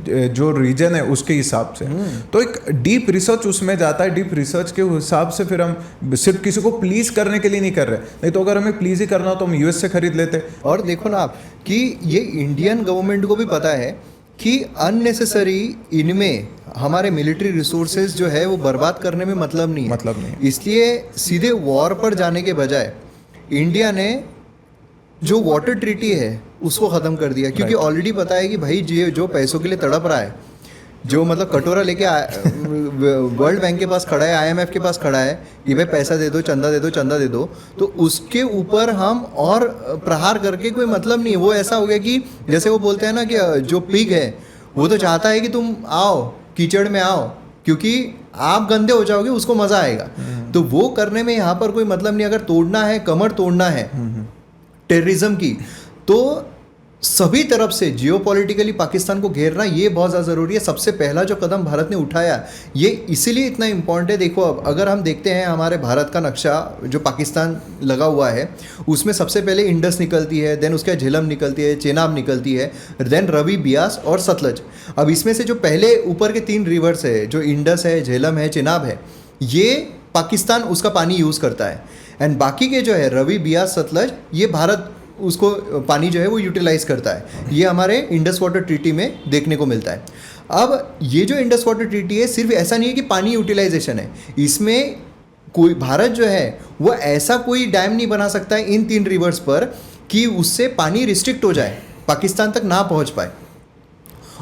जो रीजन है उसके हिसाब से। तो एक डीप रिसर्च उसमें जाता है। डीप रिसर्च के हिसाब से फिर हम सिर्फ किसी को प्लीज़ करने के लिए नहीं कर रहे, नहीं तो अगर हमें प्लीज़ ही करना हो तो हम यूएस से खरीद लेते। और देखो ना आप कि ये इंडियन गवर्नमेंट को भी पता है कि अननेसेसरी इनमें हमारे मिलिट्री रिसोर्सेज जो है वो बर्बाद करने में मतलब नहीं है। इसलिए सीधे वॉर पर जाने के बजाय इंडिया ने जो वाटर ट्रीटी है उसको ख़त्म कर दिया, क्योंकि ऑलरेडी पता है कि भाई जो पैसों के लिए तड़प रहा है, जो मतलब कटोरा लेके वर्ल्ड बैंक के पास खड़ा है, आईएमएफ के पास खड़ा है कि भाई पैसा दे दो, चंदा दे दो, चंदा दे दो, तो उसके ऊपर हम और प्रहार करके कोई मतलब नहीं है। वो ऐसा हो गया कि जैसे वो बोलते हैं ना कि जो पिग है वो तो चाहता है कि तुम आओ कीचड़ में आओ, क्योंकि आप गंदे हो जाओगे, उसको मज़ा आएगा। तो वो करने में यहाँ पर कोई मतलब नहीं। अगर तोड़ना है, कमर तोड़ना है टेररिज्म की, तो सभी तरफ से जियोपॉलिटिकली पाकिस्तान को घेरना ये बहुत ज़्यादा ज़रूरी है। सबसे पहला जो कदम भारत ने उठाया ये इसीलिए इतना इम्पोर्टेंट है। देखो अब अगर हम देखते हैं हमारे भारत का नक्शा जो पाकिस्तान लगा हुआ है, उसमें सबसे पहले इंडस निकलती है, देन उसके बाद झेलम निकलती है, चेनाब निकलती है, देन रवि, बियास और सतलज। अब इसमें से जो पहले ऊपर के 3 रिवर्स है, जो इंडस है, झेलम है, चेनाब है, ये पाकिस्तान उसका पानी यूज़ करता है। एंड बाकी के जो है रवि, बियास, सतलज, ये भारत उसको पानी जो है वो यूटिलाइज करता है। ये हमारे इंडस वाटर ट्रीटी में देखने को मिलता है। अब ये जो इंडस वाटर ट्रीटी है सिर्फ ऐसा नहीं है कि पानी यूटिलाइजेशन है, इसमें कोई भारत जो है वो ऐसा कोई डैम नहीं बना सकता है इन 3 रिवर्स पर कि उससे पानी रिस्ट्रिक्ट हो जाए, पाकिस्तान तक ना पहुंच पाए।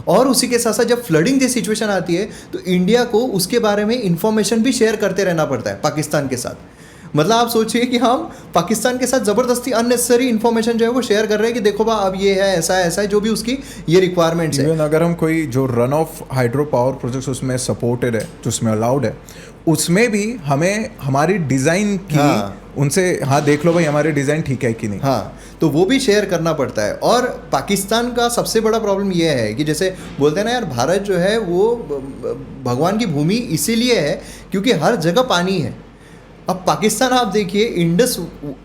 और उसी के साथ साथ जब फ्लडिंग जैसी सिचुएशन आती है तो इंडिया को उसके बारे में इंफॉर्मेशन भी शेयर करते रहना पड़ता है पाकिस्तान के साथ। मतलब आप सोचिए कि हम पाकिस्तान के साथ ज़बरदस्ती अननेसेसरी इन्फॉर्मेशन जो है वो शेयर कर रहे हैं कि देखो बा अब ये है, ऐसा है, जो भी उसकी ये रिक्वायरमेंट्स है। इवन अगर हम कोई जो run of hydro power projects उसमें सपोर्टेड है, जो उसमें अलाउड है, उसमें भी हमें हमारी डिज़ाइन की उनसे देख लो भाई हमारे डिज़ाइन ठीक है कि नहीं। तो वो भी शेयर करना पड़ता है। और पाकिस्तान का सबसे बड़ा प्रॉब्लम ये है कि जैसे बोलते हैं ना यार, भारत जो है वो भगवान की भूमि इसीलिए है क्योंकि हर जगह पानी है। अब पाकिस्तान आप देखिए, इंडस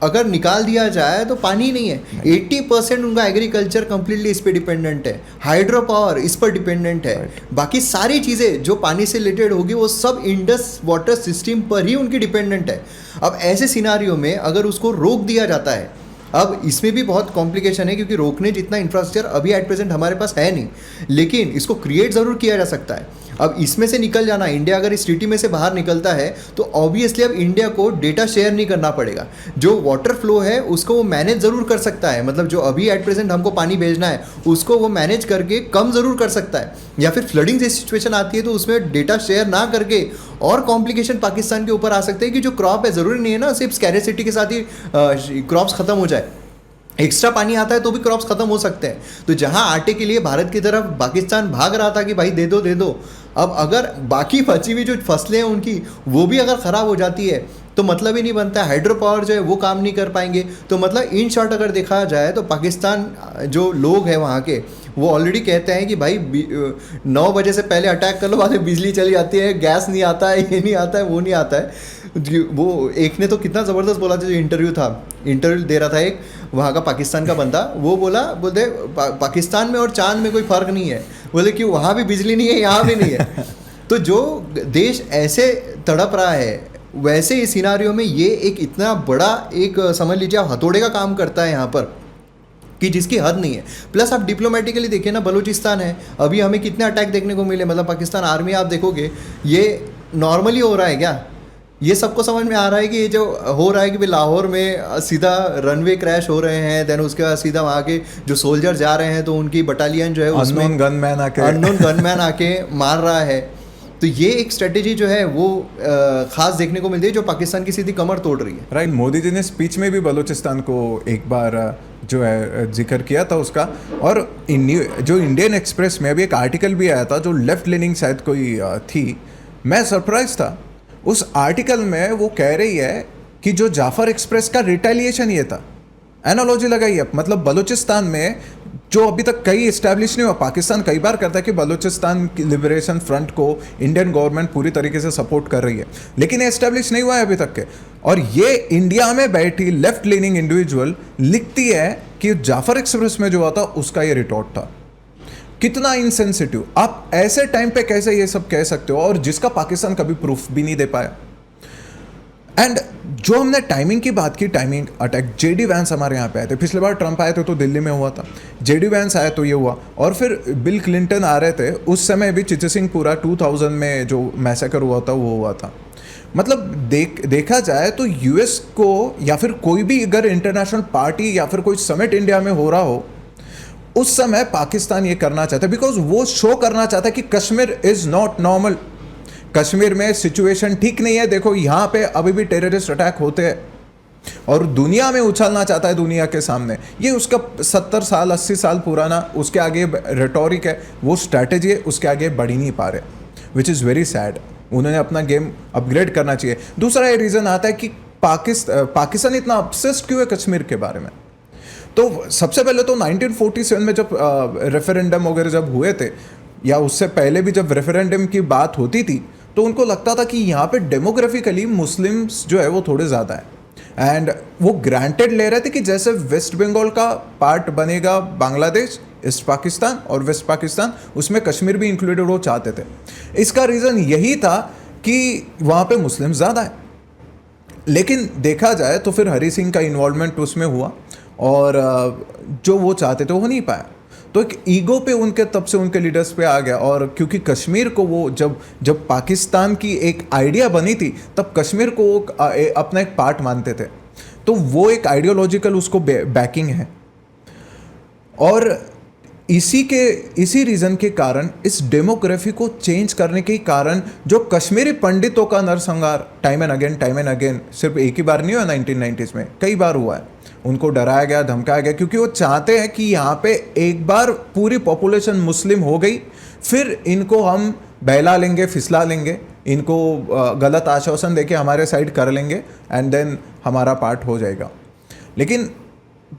अगर निकाल दिया जाए तो पानी नहीं है। 80% उनका एग्रीकल्चर कंप्लीटली इस पर डिपेंडेंट है, हाइड्रो पावर इस पर डिपेंडेंट है, बाकी सारी चीज़ें जो पानी से रिलेटेड होगी वो सब इंडस वाटर सिस्टम पर ही उनकी डिपेंडेंट है। अब ऐसे सिनारियो में अगर उसको रोक दिया जाता है, अब इसमें भी बहुत कॉम्प्लिकेशन है क्योंकि रोकने जितना इंफ्रास्ट्रक्चर अभी एट प्रेजेंट हमारे पास है नहीं, लेकिन इसको क्रिएट ज़रूर किया जा सकता है। अब इसमें से निकल जाना, इंडिया अगर इस ट्रीटी में से बाहर निकलता है तो ऑब्वियसली अब इंडिया को डेटा शेयर नहीं करना पड़ेगा। जो वाटर फ्लो है उसको वो मैनेज ज़रूर कर सकता है, मतलब जो अभी एट प्रेजेंट हमको पानी भेजना है उसको वो मैनेज करके कम ज़रूर कर सकता है। या फिर फ्लडिंग जैसी सिचुएशन आती है तो उसमें डेटा शेयर ना करके और कॉम्प्लिकेशन पाकिस्तान के ऊपर आ सकते हैं कि जो क्रॉप है, ज़रूरी नहीं है ना सिर्फ स्कैरेसिटी के साथ ही क्रॉप्स ख़त्म हो जाए, एक्स्ट्रा पानी आता है तो भी क्रॉप्स खत्म हो सकते हैं। तो जहां आटे के लिए भारत की तरफ पाकिस्तान भाग रहा था कि भाई दे दो, अब अगर बाकी बची हुई जो फसलें हैं उनकी वो भी अगर ख़राब हो जाती है तो मतलब ही नहीं बनता, हाइड्रो पावर जो है वो काम नहीं कर पाएंगे। तो मतलब इन शॉर्ट अगर देखा जाए तो पाकिस्तान जो लोग हैं वहाँ के, वो ऑलरेडी कहते हैं कि भाई 9 बजे से पहले अटैक कर लो, बाद में बिजली चली जाती है, गैस नहीं आता है, ये नहीं आता है, वो नहीं आता है। वो एक ने तो कितना ज़बरदस्त बोला था, जो इंटरव्यू दे रहा था एक वहाँ का पाकिस्तान का बंदा, वो बोलते पाकिस्तान में और चांद में कोई फ़र्क नहीं है, बोले कि वहाँ भी बिजली नहीं है, यहाँ भी नहीं है। तो जो देश ऐसे तड़प रहा है, वैसे इस सिनारियो में ये एक इतना बड़ा एक समझ लीजिए आप हथौड़े का काम करता है यहाँ पर कि जिसकी हद नहीं है। प्लस आप डिप्लोमेटिकली देखिए ना, बलूचिस्तान है, अभी हमें कितने अटैक देखने को मिले, मतलब पाकिस्तान आर्मी आप देखोगे ये नॉर्मली हो रहा है क्या? ये सबको समझ में आ रहा है कि ये जो हो रहा है कि भाई लाहौर में सीधा रनवे क्रैश हो रहे हैं, देन उसके बाद सीधा वहाँ के जो सोल्जर जा रहे हैं तो उनकी बटालियन जो है उसमें अननोन गनमैन आके मार रहा है। तो ये एक स्ट्रेटेजी जो है वो खास देखने को मिलती है जो पाकिस्तान की सीधी कमर तोड़ रही है। राइट, मोदी जी ने स्पीच में भी बलूचिस्तान को एक बार जो है जिक्र किया था उसका। और जो इंडियन एक्सप्रेस में अभी एक आर्टिकल भी आया था जो लेफ्ट लीनिंग शायद कोई थी, मैं सरप्राइज था उस आर्टिकल में। वो कह रही है कि जो जाफर एक्सप्रेस का रिटेलिएशन ये था, एनालॉजी लगाई है, मतलब बलूचिस्तान में जो अभी तक कई इस्टेब्लिश नहीं हुआ। पाकिस्तान कई बार करता है कि बलूचिस्तान की लिबरेशन फ्रंट को इंडियन गवर्नमेंट पूरी तरीके से सपोर्ट कर रही है, लेकिन ये इस्टेब्लिश नहीं हुआ है अभी तक के। और ये इंडिया में बैठी लेफ्ट लीनिंग इंडिविजुअल लिखती है कि जाफर एक्सप्रेस में जो हुआ था उसका ये रिटॉर्ट था। कितना इनसेंसिटिव! आप ऐसे टाइम पे कैसे ये सब कह सकते हो, और जिसका पाकिस्तान कभी प्रूफ भी नहीं दे पाया। एंड जो हमने टाइमिंग की बात की, टाइमिंग अटैक, जेडी वैंस हमारे यहाँ पे आए थे, पिछले बार ट्रंप आए थे तो दिल्ली में हुआ था, जेडी वैंस आए तो ये हुआ, और फिर बिल क्लिंटन आ रहे थे उस समय भी चिचसिंगपुरा 2000 में जो मैसेकर हुआ था वो हुआ था। मतलब देखा जाए तो यूएस को या फिर कोई भी अगर इंटरनेशनल पार्टी या फिर कोई समिट इंडिया में हो रहा हो, उस समय पाकिस्तान ये करना चाहता है बिकॉज वो शो करना चाहता है कि Kashmir is not normal, Kashmir में सिचुएशन ठीक नहीं है, देखो यहाँ पे अभी भी टेररिस्ट अटैक होते हैं, और दुनिया में उछलना चाहता है दुनिया के सामने। ये उसका 70 साल 80 साल पुराना उसके आगे रेटोरिक है, वो स्ट्रैटेजी है, उसके आगे बढ़ ही नहीं पा रहे, विच इज़ वेरी सैड। उन्होंने अपना गेम अपग्रेड करना चाहिए। दूसरा ये रीज़न आता है कि पाकिस्तान इतना ऑब्सेस्ड क्यों है कश्मीर के बारे में। तो सबसे पहले तो 1947 में जब रेफरेंडम वगैरह जब हुए थे, या उससे पहले भी जब रेफरेंडम की बात होती थी, तो उनको लगता था कि यहाँ पे डेमोग्राफिकली मुस्लिम्स जो है वो थोड़े ज़्यादा है, एंड वो ग्रांटेड ले रहे थे कि जैसे वेस्ट बंगाल का पार्ट बनेगा बांग्लादेश, ईस्ट पाकिस्तान और वेस्ट पाकिस्तान, उसमें कश्मीर भी इंक्लूडेड वो चाहते थे। इसका रीज़न यही था कि वहाँ पे मुस्लिम ज़्यादा है। लेकिन देखा जाए तो फिर हरी सिंह का इन्वॉल्वमेंट उसमें हुआ, और जो वो चाहते थे वो हो नहीं पाया। तो एक ईगो पे उनके, तब से उनके लीडर्स पे आ गया। और क्योंकि कश्मीर को वो जब पाकिस्तान की एक आइडिया बनी थी, तब कश्मीर को वो अपना एक पार्ट मानते थे, तो वो एक आइडियोलॉजिकल उसको बैकिंग है। और इसी रीज़न के कारण, इस डेमोग्राफी को चेंज करने के कारण, जो कश्मीरी पंडितों का नरसंहार टाइम एंड अगेन, सिर्फ एक ही बार नहीं हुआ 1990s में, कई बार हुआ है। उनको डराया गया, धमकाया गया, क्योंकि वो चाहते हैं कि यहाँ पे एक बार पूरी पॉपुलेशन मुस्लिम हो गई, फिर इनको हम बहला लेंगे, फिसला लेंगे, इनको गलत आश्वासन देके हमारे साइड कर लेंगे, एंड देन हमारा पार्ट हो जाएगा। लेकिन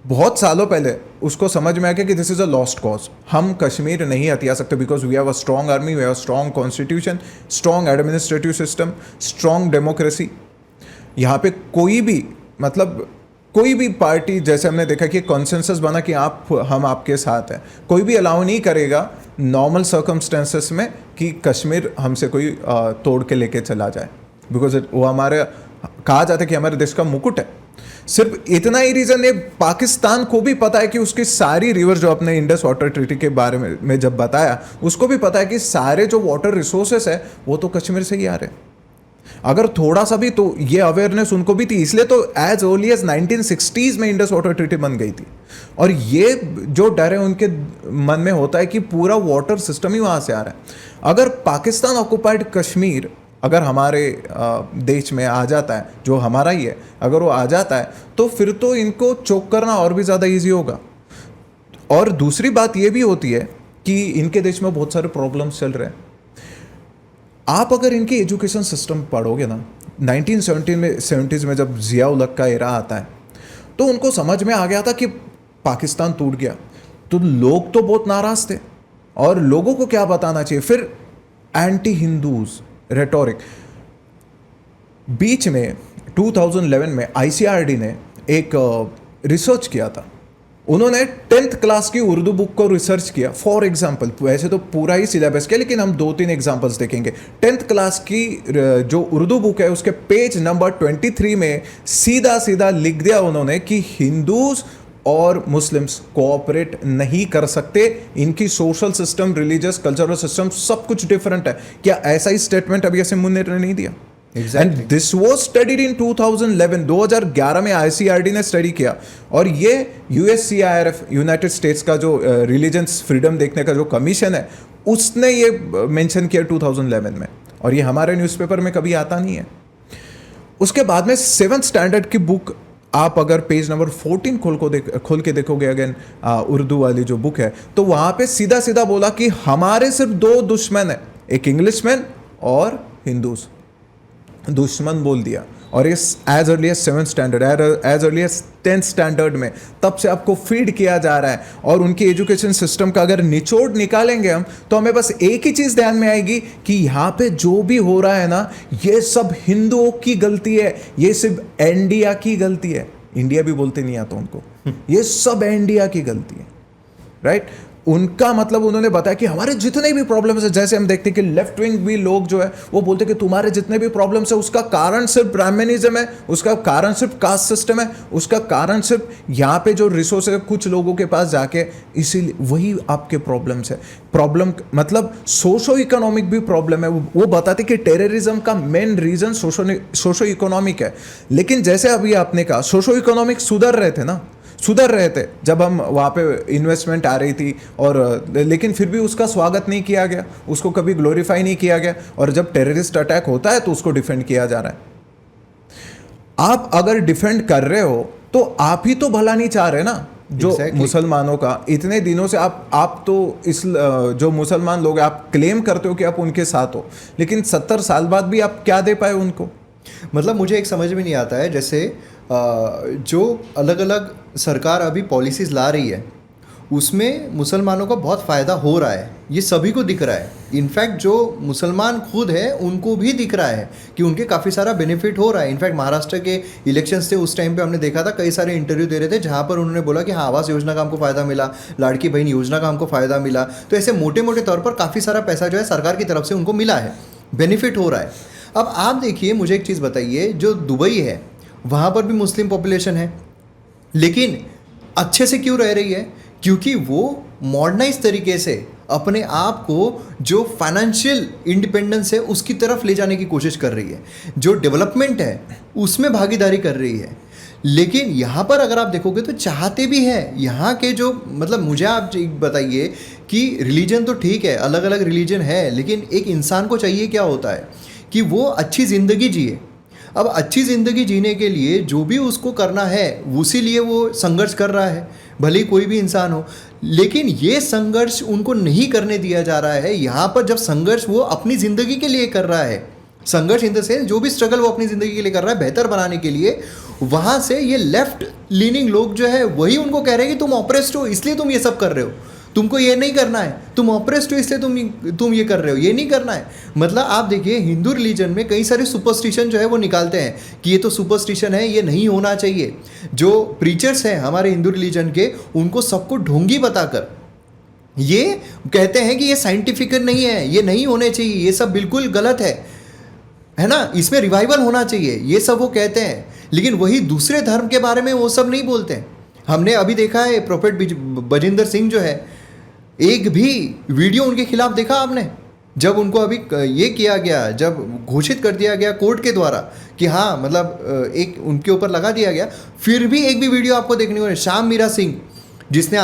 बहुत सालों पहले उसको समझ में आ गया कि this is a lost cause, हम कश्मीर नहीं हथिया सकते, because we have a strong army, we have a strong constitution, strong administrative system, strong democracy. यहाँ पे कोई भी पार्टी, जैसे हमने देखा कि कॉन्सेंसस बना कि हम आपके साथ हैं, कोई भी अलाउ नहीं करेगा नॉर्मल सर्कमस्टेंसेस में कि कश्मीर हमसे कोई तोड़ के लेके चला जाए, बिकॉज वो हमारे, कहा जाता है कि हमारे देश का मुकुट है। सिर्फ इतना ही रीज़न है, पाकिस्तान को भी पता है कि उसकी सारी रिवर, जो अपने इंडस वाटर ट्रीटी के बारे में जब बताया, उसको भी पता है कि सारे जो वाटर रिसोर्सेस है वो तो कश्मीर से ही आ रहे हैं। अगर थोड़ा सा भी, तो ये अवेयरनेस उनको भी थी, इसलिए तो एज अर्ली एज 1960s में इंडस वाटर ट्रीटी बन गई थी। और ये जो डर है उनके मन में होता है कि पूरा वाटर सिस्टम ही वहाँ से आ रहा है। अगर पाकिस्तान ऑक्युपाइड कश्मीर अगर हमारे देश में आ जाता है, जो हमारा ही है, अगर वो आ जाता है, तो फिर तो इनको चोक करना और भी ज़्यादा ईजी होगा। और दूसरी बात ये भी होती है कि इनके देश में बहुत सारे प्रॉब्लम्स चल रहे हैं। आप अगर इनकी एजुकेशन सिस्टम पढ़ोगे ना, 1970s में जब जिया उल हक का एरा आता है, तो उनको समझ में आ गया था कि पाकिस्तान टूट गया, तो लोग तो बहुत नाराज़ थे, और लोगों को क्या बताना चाहिए। फिर एंटी हिंदूज रेटोरिक, बीच में 2011 में ICRD ने एक रिसर्च किया था। उन्होंने 10th क्लास की उर्दू बुक को रिसर्च किया। फॉर एग्जाम्पल, वैसे तो पूरा ही सिलेबस किया, लेकिन हम 2-3 एग्जाम्पल्स देखेंगे। 10th क्लास की जो उर्दू बुक है, उसके पेज नंबर 23 में सीधा सीधा लिख दिया उन्होंने कि हिंदूज और मुस्लिम्स कोऑपरेट नहीं कर सकते, इनकी social system, religious, cultural system सब कुछ डिफरेंट है। क्या ऐसा ही स्टेटमेंट अभी ऐसे मुन्ने ने नहीं दिया? And this was studied in 2011 में ICRD ने स्टडी किया, और ये USCIRF, यूनाइटेड स्टेट्स का जो रिलीजियस फ्रीडम देखने का जो कमीशन है, उसने ये मेंशन किया 2011 में, और ये हमारे न्यूज़पेपर में कभी आता नहीं है। उसके बाद में 7th स्टैंडर्ड की बुक, आप अगर पेज नंबर 14 खोल के देखोगे अगेन, उर्दू वाली जो बुक है, तो वहाँ पे सीधा सीधा बोला कि हमारे सिर्फ 2 दुश्मन है, एक इंग्लिशमैन और हिंदूज, दुश्मन बोल दिया। और ये as early as 7th standard, as early as 10th standard में तब से आपको फीड किया जा रहा है। और उनकी एजुकेशन सिस्टम का अगर निचोड़ निकालेंगे हम, तो हमें बस एक ही चीज़ ध्यान में आएगी कि यहाँ पे जो भी हो रहा है ना, ये सब हिंदुओं की गलती है, ये सिर्फ इंडिया की गलती है। इंडिया भी बोलते नहीं आता उनको, ये सब इंडिया की गलती है, राइट। उनका मतलब उन्होंने बताया कि हमारे जितने भी प्रॉब्लम्स है, जैसे हम देखते हैं कि लेफ्ट विंग भी लोग जो है वो बोलते हैं कि तुम्हारे जितने भी प्रॉब्लम्स है, उसका कारण सिर्फ ब्राह्मणिज्म है, उसका कारण सिर्फ कास्ट सिस्टम है, उसका कारण सिर्फ यहाँ पे जो रिसोर्स है कुछ लोगों के पास जाके, इसीलिए वही आपके प्रॉब्लम्स है। प्रॉब्लम मतलब सोशो इकोनॉमिक भी प्रॉब्लम है। वो बताते कि टेररिज्म का मेन रीजन सोशो इकोनॉमिक है। लेकिन जैसे अभी आपने कहा, सोशो इकोनॉमिक सुधर रहे थे जब हम वहाँ पे इन्वेस्टमेंट आ रही थी, और लेकिन फिर भी उसका स्वागत नहीं किया गया, उसको कभी ग्लोरीफाई नहीं किया गया। और जब टेररिस्ट अटैक होता है तो उसको डिफेंड किया जा रहा है। आप अगर डिफेंड कर रहे हो तो आप ही तो भला नहीं चाह रहे ना, जो मुसलमानों का इतने दिनों से आप तो इस जो मुसलमान लोग आप क्लेम करते हो कि आप उनके साथ हो, लेकिन 70 साल बाद भी आप क्या दे पाए उनको? मतलब मुझे एक समझ में नहीं आता है, जैसे जो अलग अलग सरकार अभी पॉलिसीज़ ला रही है उसमें मुसलमानों का बहुत फ़ायदा हो रहा है, ये सभी को दिख रहा है। इनफैक्ट जो मुसलमान खुद है उनको भी दिख रहा है कि उनके काफ़ी सारा बेनिफिट हो रहा है। इनफैक्ट महाराष्ट्र के इलेक्शंस थे, उस टाइम पे हमने देखा था कई सारे इंटरव्यू दे रहे थे जहाँ पर उन्होंने बोला कि हाँ आवास योजना का हमको फ़ायदा मिला, लाड़की बहन योजना का हमको फ़ायदा मिला। तो ऐसे मोटे मोटे तौर पर काफ़ी सारा पैसा जो है सरकार की तरफ से उनको मिला है, बेनिफिट हो रहा है। अब आप देखिए, मुझे एक चीज़ बताइए, जो दुबई है वहाँ पर भी मुस्लिम पॉपुलेशन है, लेकिन अच्छे से क्यों रह रही है? क्योंकि वो मॉडर्नाइज तरीके से अपने आप को जो फाइनेंशियल इंडिपेंडेंस है उसकी तरफ ले जाने की कोशिश कर रही है, जो डेवलपमेंट है उसमें भागीदारी कर रही है। लेकिन यहाँ पर अगर आप देखोगे तो चाहते भी हैं यहाँ के जो, मतलब मुझे आप बताइए कि रिलीजन तो ठीक है, अलग अलग रिलीजन है, लेकिन एक इंसान को चाहिए क्या होता है कि वो अच्छी ज़िंदगी जिए। अब अच्छी ज़िंदगी जीने के लिए जो भी उसको करना है उसी लिए वो संघर्ष कर रहा है, भले ही कोई भी इंसान हो। लेकिन ये संघर्ष उनको नहीं करने दिया जा रहा है। यहाँ पर जब संघर्ष वो अपनी ज़िंदगी के लिए कर रहा है, संघर्ष इन द सेंस जो भी स्ट्रगल वो अपनी ज़िंदगी के लिए कर रहा है बेहतर बनाने के लिए, वहाँ से ये लेफ्ट लीनिंग लोग जो है वही उनको कह रहे हैं कि तुम ऑपरेस्ट हो इसलिए तुम ये सब कर रहे हो, तुमको ये नहीं करना है, तुम ऑपरेस्ट हो इसलिए तुम ये कर रहे हो, ये नहीं करना है। मतलब आप देखिए हिंदू रिलीजन में कई सारे सुपरस्टिशन जो है वो निकालते हैं कि ये तो सुपरस्टिशन है, ये नहीं होना चाहिए। जो प्रीचर्स हैं हमारे हिंदू रिलीजन के, उनको सबको ढोंगी बताकर ये कहते हैं कि ये साइंटिफिक नहीं है, ये नहीं होने चाहिए, ये सब बिल्कुल गलत है ना, इसमें रिवाइवल होना चाहिए, ये सब वो कहते हैं। लेकिन वही दूसरे धर्म के बारे में वो सब नहीं बोलते हैं। हमने अभी देखा है प्रोफेट बजिंदर सिंह जो है, एक भी वीडियो उनके खिलाफ देखा आपने? जब उनको अभी ये किया गया, जब घोषित कर दिया गया कोर्ट के द्वारा कि हाँ मतलब एक उनके ऊपर लगा दिया गया, फिर भी एक भी वीडियो आपको देखने को नहीं। श्याम मीरा सिंह जिसने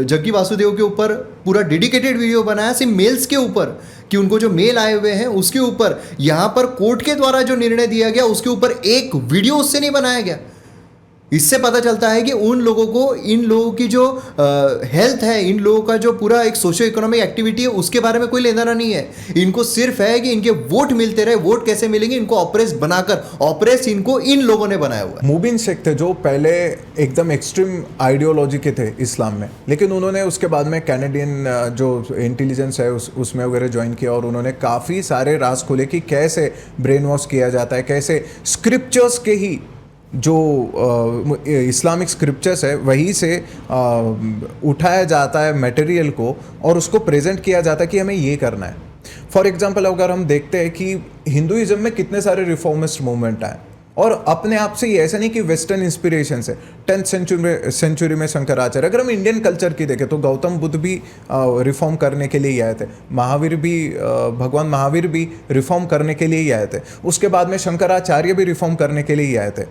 जग्गी वासुदेव के ऊपर पूरा डेडिकेटेड वीडियो बनाया सिर्फ मेल्स के ऊपर कि उनको जो मेल आए हुए हैं उसके ऊपर, यहाँ पर कोर्ट के द्वारा जो निर्णय दिया गया उसके ऊपर एक वीडियो उससे नहीं बनाया गया। इससे पता चलता है कि उन लोगों को, इन लोगों की जो हेल्थ है, इन लोगों का जो पूरा एक सोशियो इकोनॉमिक एक्टिविटी है उसके बारे में कोई लेना देना नहीं है। इनको सिर्फ है कि इनके वोट मिलते रहे। वोट कैसे मिलेंगे? इनको ऑपरेस बनाकर, ऑपरेस इनको इन लोगों ने बनाया हुआ है। मुबिन शेख थे जो पहले एकदम एक्सट्रीम आइडियोलॉजी के थे इस्लाम में, लेकिन उन्होंने उसके बाद में कैनेडियन जो इंटेलिजेंस है उसमें वगैरह ज्वाइन किया और उन्होंने काफ़ी सारे राज खोले कि कैसे ब्रेन वॉश किया जाता है, कैसे स्क्रिप्चर्स के ही जो इस्लामिक स्क्रिप्चर्स है वहीं से उठाया जाता है मटेरियल को और उसको प्रेजेंट किया जाता है कि हमें ये करना है। फॉर एग्जांपल अगर हम देखते हैं कि हिंदुइज्म में कितने सारे रिफॉर्मिस्ट मूवमेंट आए और अपने आप से ही, ऐसा नहीं कि वेस्टर्न इंस्पिरेशन से। 10th सेंचुरी में शंकराचार्य, अगर हम इंडियन कल्चर की देखें तो गौतम बुद्ध भी रिफॉर्म करने के लिए ही आए थे, महावीर भी, भगवान महावीर भी रिफॉर्म करने के लिए ही आए थे, उसके बाद में शंकराचार्य भी रिफॉर्म करने के लिए ही आए थे।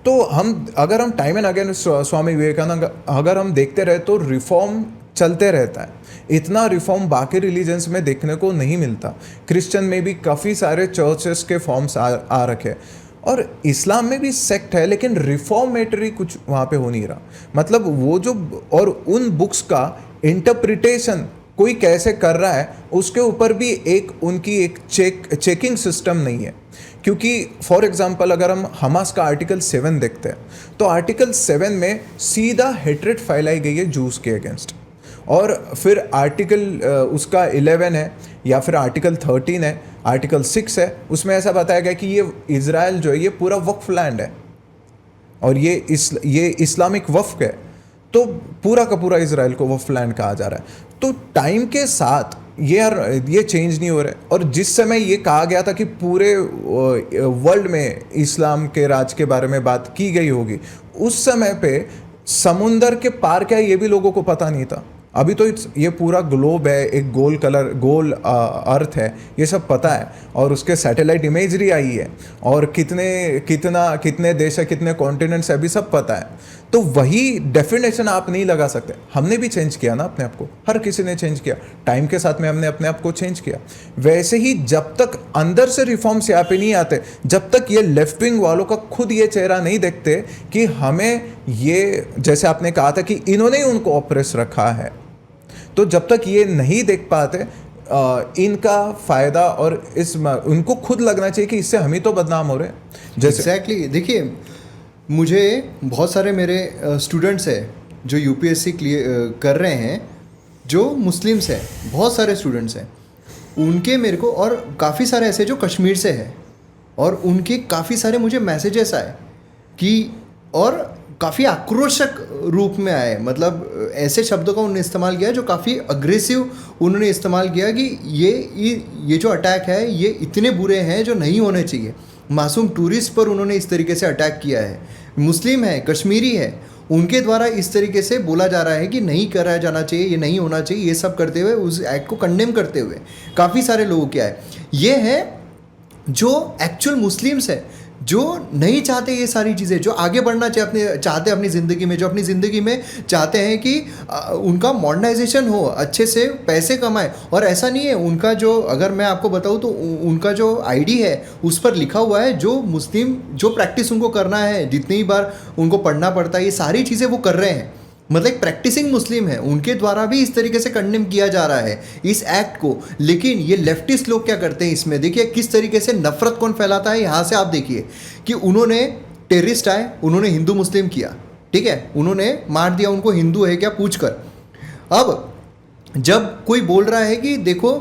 तो अगर हम time and again Swami Vivekananda अगर हम देखते रहे तो रिफॉर्म चलते रहता है। इतना रिफॉर्म बाकी रिलीजन्स में देखने को नहीं मिलता। क्रिश्चियन में भी काफ़ी सारे चर्चेस के फॉर्म्स आ रखे हैं और इस्लाम में भी सेक्ट है, लेकिन रिफॉर्मेटरी कुछ वहाँ पे हो नहीं रहा। मतलब वो जो, और उन बुक्स का इंटरप्रिटेशन कोई कैसे कर रहा है उसके ऊपर भी उनकी एक चेकिंग सिस्टम नहीं है। क्योंकि फॉर एग्जांपल अगर हम हमास का आर्टिकल 7 देखते हैं तो आर्टिकल 7 में सीधा हेट्रेड फैलाई गई है जूस के अगेंस्ट, और फिर आर्टिकल उसका 11 है या फिर आर्टिकल 13 है, आर्टिकल 6 है, उसमें ऐसा बताया गया कि ये इज़राइल जो है ये पूरा वक्फ लैंड है और ये इस्लामिक वक्फ है, तो पूरा का पूरा इज़राइल को वक्फ लैंड कहा जा रहा है। तो टाइम के साथ ये चेंज नहीं हो रहा है। और जिस समय ये कहा गया था कि पूरे वर्ल्ड में इस्लाम के राज के बारे में बात की गई होगी, उस समय पे समुंदर के पार क्या है ये भी लोगों को पता नहीं था। अभी तो ये पूरा ग्लोब है, एक गोल अर्थ है, ये सब पता है और उसके सैटेलाइट इमेजरी आई है और कितने देश है, कितने कॉन्टिनेंट्स है, अभी सब पता है। तो वही डेफिनेशन आप नहीं लगा सकते। हमने भी चेंज किया ना अपने आप को, हर किसी ने चेंज किया, टाइम के साथ में हमने अपने आप को चेंज किया। वैसे ही जब तक अंदर से रिफॉर्म्स यहाँ पे नहीं आते, जब तक ये लेफ्ट विंग वालों का खुद ये चेहरा नहीं देखते कि हमें ये, जैसे आपने कहा था कि इन्होंने ही उनको ऑप्रेस रखा है, तो जब तक ये नहीं देख पाते इनका फ़ायदा, और उनको खुद लगना चाहिए कि इससे हम ही तो बदनाम हो रहे हैं। जैसे एग्जैक्टली देखिए, मुझे बहुत सारे मेरे स्टूडेंट्स हैं जो यूपीएससी क्लियर कर रहे हैं, जो मुस्लिम्स हैं, बहुत सारे स्टूडेंट्स हैं उनके मेरे को, और काफ़ी सारे ऐसे जो कश्मीर से हैं, और उनके काफ़ी सारे मुझे मैसेजेस आए कि, और काफ़ी आक्रोशक रूप में आए, मतलब ऐसे शब्दों का उन्होंने इस्तेमाल किया जो काफ़ी अग्रेसिव उन्होंने इस्तेमाल किया कि ये जो अटैक है ये इतने बुरे हैं जो नहीं होने चाहिए। मासूम टूरिस्ट पर उन्होंने इस तरीके से अटैक किया है, मुस्लिम है, कश्मीरी है, उनके द्वारा इस तरीके से बोला जा रहा है कि नहीं करा जाना चाहिए, ये नहीं होना चाहिए, ये सब करते हुए उस एक्ट को कंडेम करते हुए काफ़ी सारे लोगों क्या है, ये है जो एक्चुअल मुस्लिम्स है, जो नहीं चाहते ये सारी चीज़ें, जो आगे बढ़ना चाहते अपनी ज़िंदगी में, जो अपनी ज़िंदगी में चाहते हैं कि उनका मॉडर्नाइजेशन हो, अच्छे से पैसे कमाए। और ऐसा नहीं है, उनका जो, अगर मैं आपको बताऊं तो उनका जो आईडी है उस पर लिखा हुआ है जो मुस्लिम जो प्रैक्टिस उनको करना है, जितनी बार उनको पढ़ना पड़ता है, ये सारी चीज़ें वो कर रहे हैं, मतलब एक प्रैक्टिसिंग मुस्लिम है, उनके द्वारा भी इस तरीके से कंडेम किया जा रहा है इस एक्ट को। लेकिन ये लेफ्टिस्ट लोग क्या करते हैं इसमें, देखिए किस तरीके से नफरत कौन फैलाता है। यहाँ से आप देखिए कि उन्होंने टेररिस्ट आए, उन्होंने हिंदू मुस्लिम किया, ठीक है, उन्होंने मार दिया उनको, हिंदू है क्या पूछ कर। अब जब कोई बोल रहा है कि देखो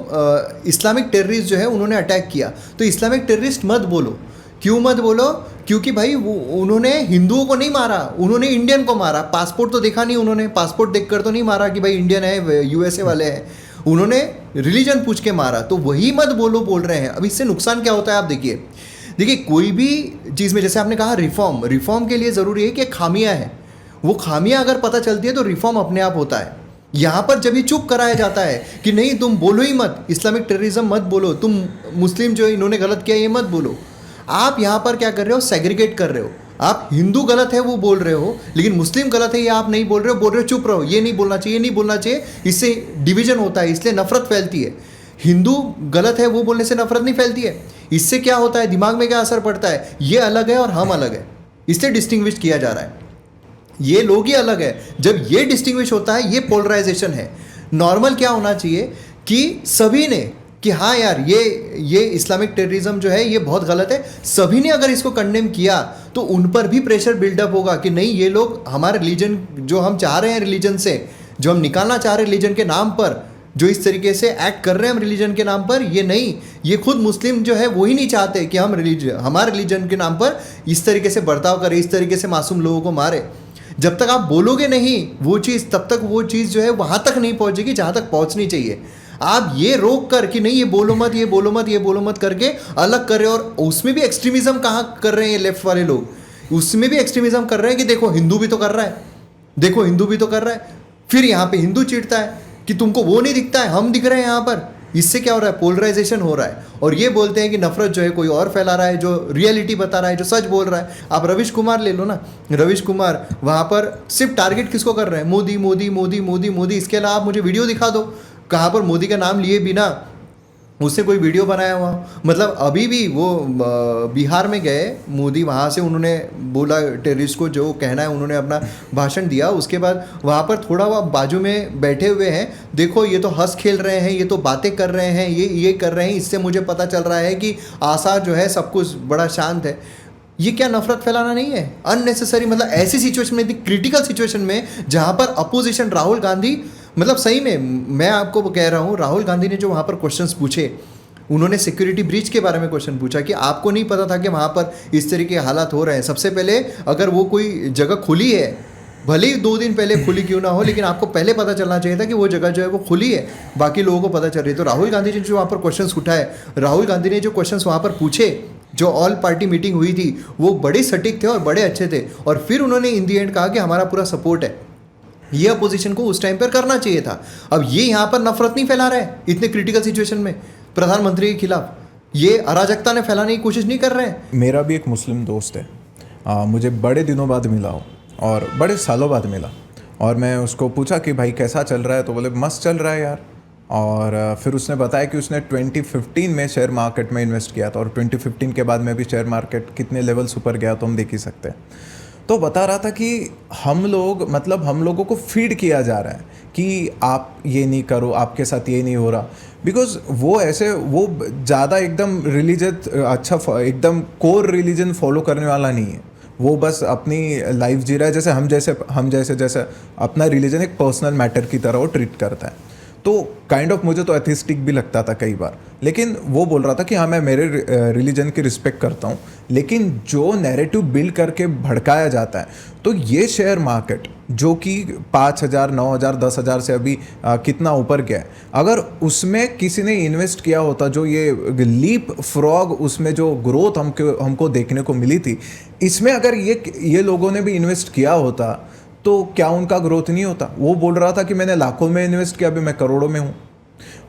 इस्लामिक टेररिस्ट जो है उन्होंने अटैक किया, तो इस्लामिक टेररिस्ट मत बोलो। क्यों मत बोलो? क्योंकि भाई उन्होंने हिंदुओं को नहीं मारा, उन्होंने इंडियन को मारा। पासपोर्ट तो देखा नहीं उन्होंने, पासपोर्ट देखकर तो नहीं मारा कि भाई इंडियन है, यूएसए वाले हैं, उन्होंने रिलीजन पूछ के मारा। तो वही मत बोलो बोल रहे हैं। अब इससे नुकसान क्या होता है आप देखिए कोई भी चीज़ में, जैसे आपने कहा रिफॉर्म के लिए ज़रूरी है कि खामियां हैं, वो खामियां अगर पता चलती है तो रिफॉर्म अपने आप होता है। यहाँ पर जब ये चुप कराया जाता है कि नहीं तुम बोलो ही मत, इस्लामिक टेररिज्म मत बोलो, तुम मुस्लिम जो इन्होंने गलत किया ये मत बोलो, आप यहाँ पर क्या कर रहे हो, सेग्रीगेट कर रहे हो। आप हिंदू गलत है वो बोल रहे हो, लेकिन मुस्लिम गलत है ये आप नहीं बोल रहे हो चुप रहो, ये नहीं बोलना चाहिए, ये नहीं बोलना चाहिए, इससे डिवीजन होता है, इसलिए नफरत फैलती है। हिंदू गलत है वो बोलने से नफरत नहीं फैलती है, इससे क्या होता है, दिमाग में क्या असर पड़ता है, ये अलग है और हम अलग है, इसलिए डिस्टिंग्विश किया जा रहा है, ये लोग ही अलग है। जब ये डिस्टिंग्विश होता है, ये पोलराइजेशन है। नॉर्मल क्या होना चाहिए कि सभी ने कि हाँ यार ये इस्लामिक टेररिज्म जो है ये बहुत गलत है, सभी ने अगर इसको कंडेम किया तो उन पर भी प्रेशर बिल्डअप होगा कि नहीं ये लोग हमारे रिलीजन जो हम चाह रहे हैं, रिलीजन से जो हम निकालना चाह रहे हैं, रिलीजन के नाम पर जो इस तरीके से एक्ट कर रहे हैं हम रिलीजन के नाम पर, ये नहीं, ये खुद मुस्लिम जो है वही नहीं चाहते कि हम हमारे रिलीजन के नाम पर इस तरीके से बर्ताव करें, इस तरीके से मासूम लोगों को मारे। जब तक आप बोलोगे नहीं वो चीज़, तब तक वो चीज़ जो है वहाँ तक नहीं पहुँचेगी जहाँ तक पहुँचनी चाहिए। आप ये रोक कर कि नहीं ये बोलो मत, ये बोलो मत, ये बोलो मत करके अलग कर रहे हो। और उसमें भी एक्सट्रीमिज्म कहाँ कर रहे हैं ये लेफ्ट वाले लोग, उसमें भी एक्सट्रीमिज्म कर रहे हैं कि देखो हिंदू भी तो कर रहा है, देखो हिंदू भी तो कर रहा है। फिर यहाँ पे हिंदू चिढ़ता है कि तुमको वो नहीं दिखता है, हम दिख रहे हैं यहाँ पर। इससे क्या हो रहा है, पोलराइजेशन हो रहा है। और ये बोलते हैं कि नफरत जो है कोई और फैला रहा है, जो रियलिटी बता रहा है, जो सच बोल रहा है। आप रविश कुमार ले लो ना, रविश कुमार वहाँ पर सिर्फ टारगेट किसको कर रहे हैं, मोदी मोदी मोदी मोदी मोदी। इसके अलावा आप मुझे वीडियो दिखा दो कहाँ पर मोदी का नाम लिए बिना उससे कोई वीडियो बनाया हुआ। मतलब अभी भी वो बिहार में गए मोदी, वहाँ से उन्होंने बोला टेररिस्ट को जो कहना है, उन्होंने अपना भाषण दिया। उसके बाद वहाँ पर थोड़ा वह बाजू में बैठे हुए हैं, देखो ये तो हंस खेल रहे हैं, ये तो बातें कर रहे हैं, ये कर रहे हैं, इससे मुझे पता चल रहा है कि आसार जो है सब कुछ बड़ा शांत है। ये क्या नफरत फैलाना नहीं है अननेसेसरी? मतलब ऐसी सिचुएशन में, क्रिटिकल सिचुएशन में जहाँ पर अपोजिशन राहुल गांधी, मतलब सही में मैं आपको कह रहा हूँ, राहुल गांधी ने जो वहाँ पर क्वेश्चंस पूछे, उन्होंने सिक्योरिटी ब्रीच के बारे में क्वेश्चन पूछा कि आपको नहीं पता था कि वहाँ पर इस तरीके के हालात हो रहे हैं। सबसे पहले अगर वो कोई जगह खुली है, भले ही 2 दिन पहले खुली क्यों ना हो, लेकिन आपको पहले पता चलना चाहिए था कि वो जगह जो है वो खुली है, बाकी लोगों को पता चल रही है। तो राहुल गांधी ने जो वहाँ पर क्वेश्चन उठाए, राहुल गांधी ने जो क्वेश्चन वहाँ पर पूछे, जो ऑल पार्टी मीटिंग हुई थी, वो बड़े सटीक थे और बड़े अच्छे थे। और फिर उन्होंने इन दी एंड कहा कि हमारा पूरा सपोर्ट है। ये अपोजिशन को उस टाइम पर करना चाहिए था। अब ये यहाँ पर नफरत नहीं फैला रहे हैं इतने क्रिटिकल सिचुएशन में प्रधानमंत्री के खिलाफ, ये अराजकता ने फैलाने की कोशिश नहीं कर रहे हैं। मेरा भी एक मुस्लिम दोस्त है, मुझे बड़े दिनों बाद मिला हो और बड़े सालों बाद मिला, और मैं उसको पूछा कि भाई कैसा चल रहा है, तो बोले मस्त चल रहा है यार। और फिर उसने बताया कि उसने 2015 में शेयर मार्केट में इन्वेस्ट किया था, और 2015 के बाद में भी शेयर मार्केट कितने लेवल्स ऊपर गया तो हम देख ही सकते हैं। तो बता रहा था कि हम लोगों को फीड किया जा रहा है कि आप ये नहीं करो, आपके साथ ये नहीं हो रहा, बिकॉज वो ज़्यादा एकदम रिलीजन, अच्छा एकदम कोर रिलीजन फॉलो करने वाला नहीं है। वो बस अपनी लाइफ जी रहा है, जैसे हम जैसे अपना रिलीजन एक पर्सनल मैटर की तरह वो ट्रीट करता है। तो काइंड ऑफ मुझे तो एथिस्टिक भी लगता था कई बार, लेकिन वो बोल रहा था कि हाँ मैं मेरे रिलीजन की रिस्पेक्ट करता हूँ, लेकिन जो नैरेटिव बिल्ड करके भड़काया जाता है, तो ये शेयर मार्केट जो कि 5,000, 9,000, 10,000 से अभी कितना ऊपर गया है, अगर उसमें किसी ने इन्वेस्ट किया होता, जो ये लीप फ्रॉग उसमें जो ग्रोथ हमको देखने को मिली थी, इसमें अगर ये लोगों ने भी इन्वेस्ट किया होता तो क्या उनका ग्रोथ नहीं होता। वो बोल रहा था कि मैंने लाखों में इन्वेस्ट किया, अभी मैं करोड़ों में हूँ।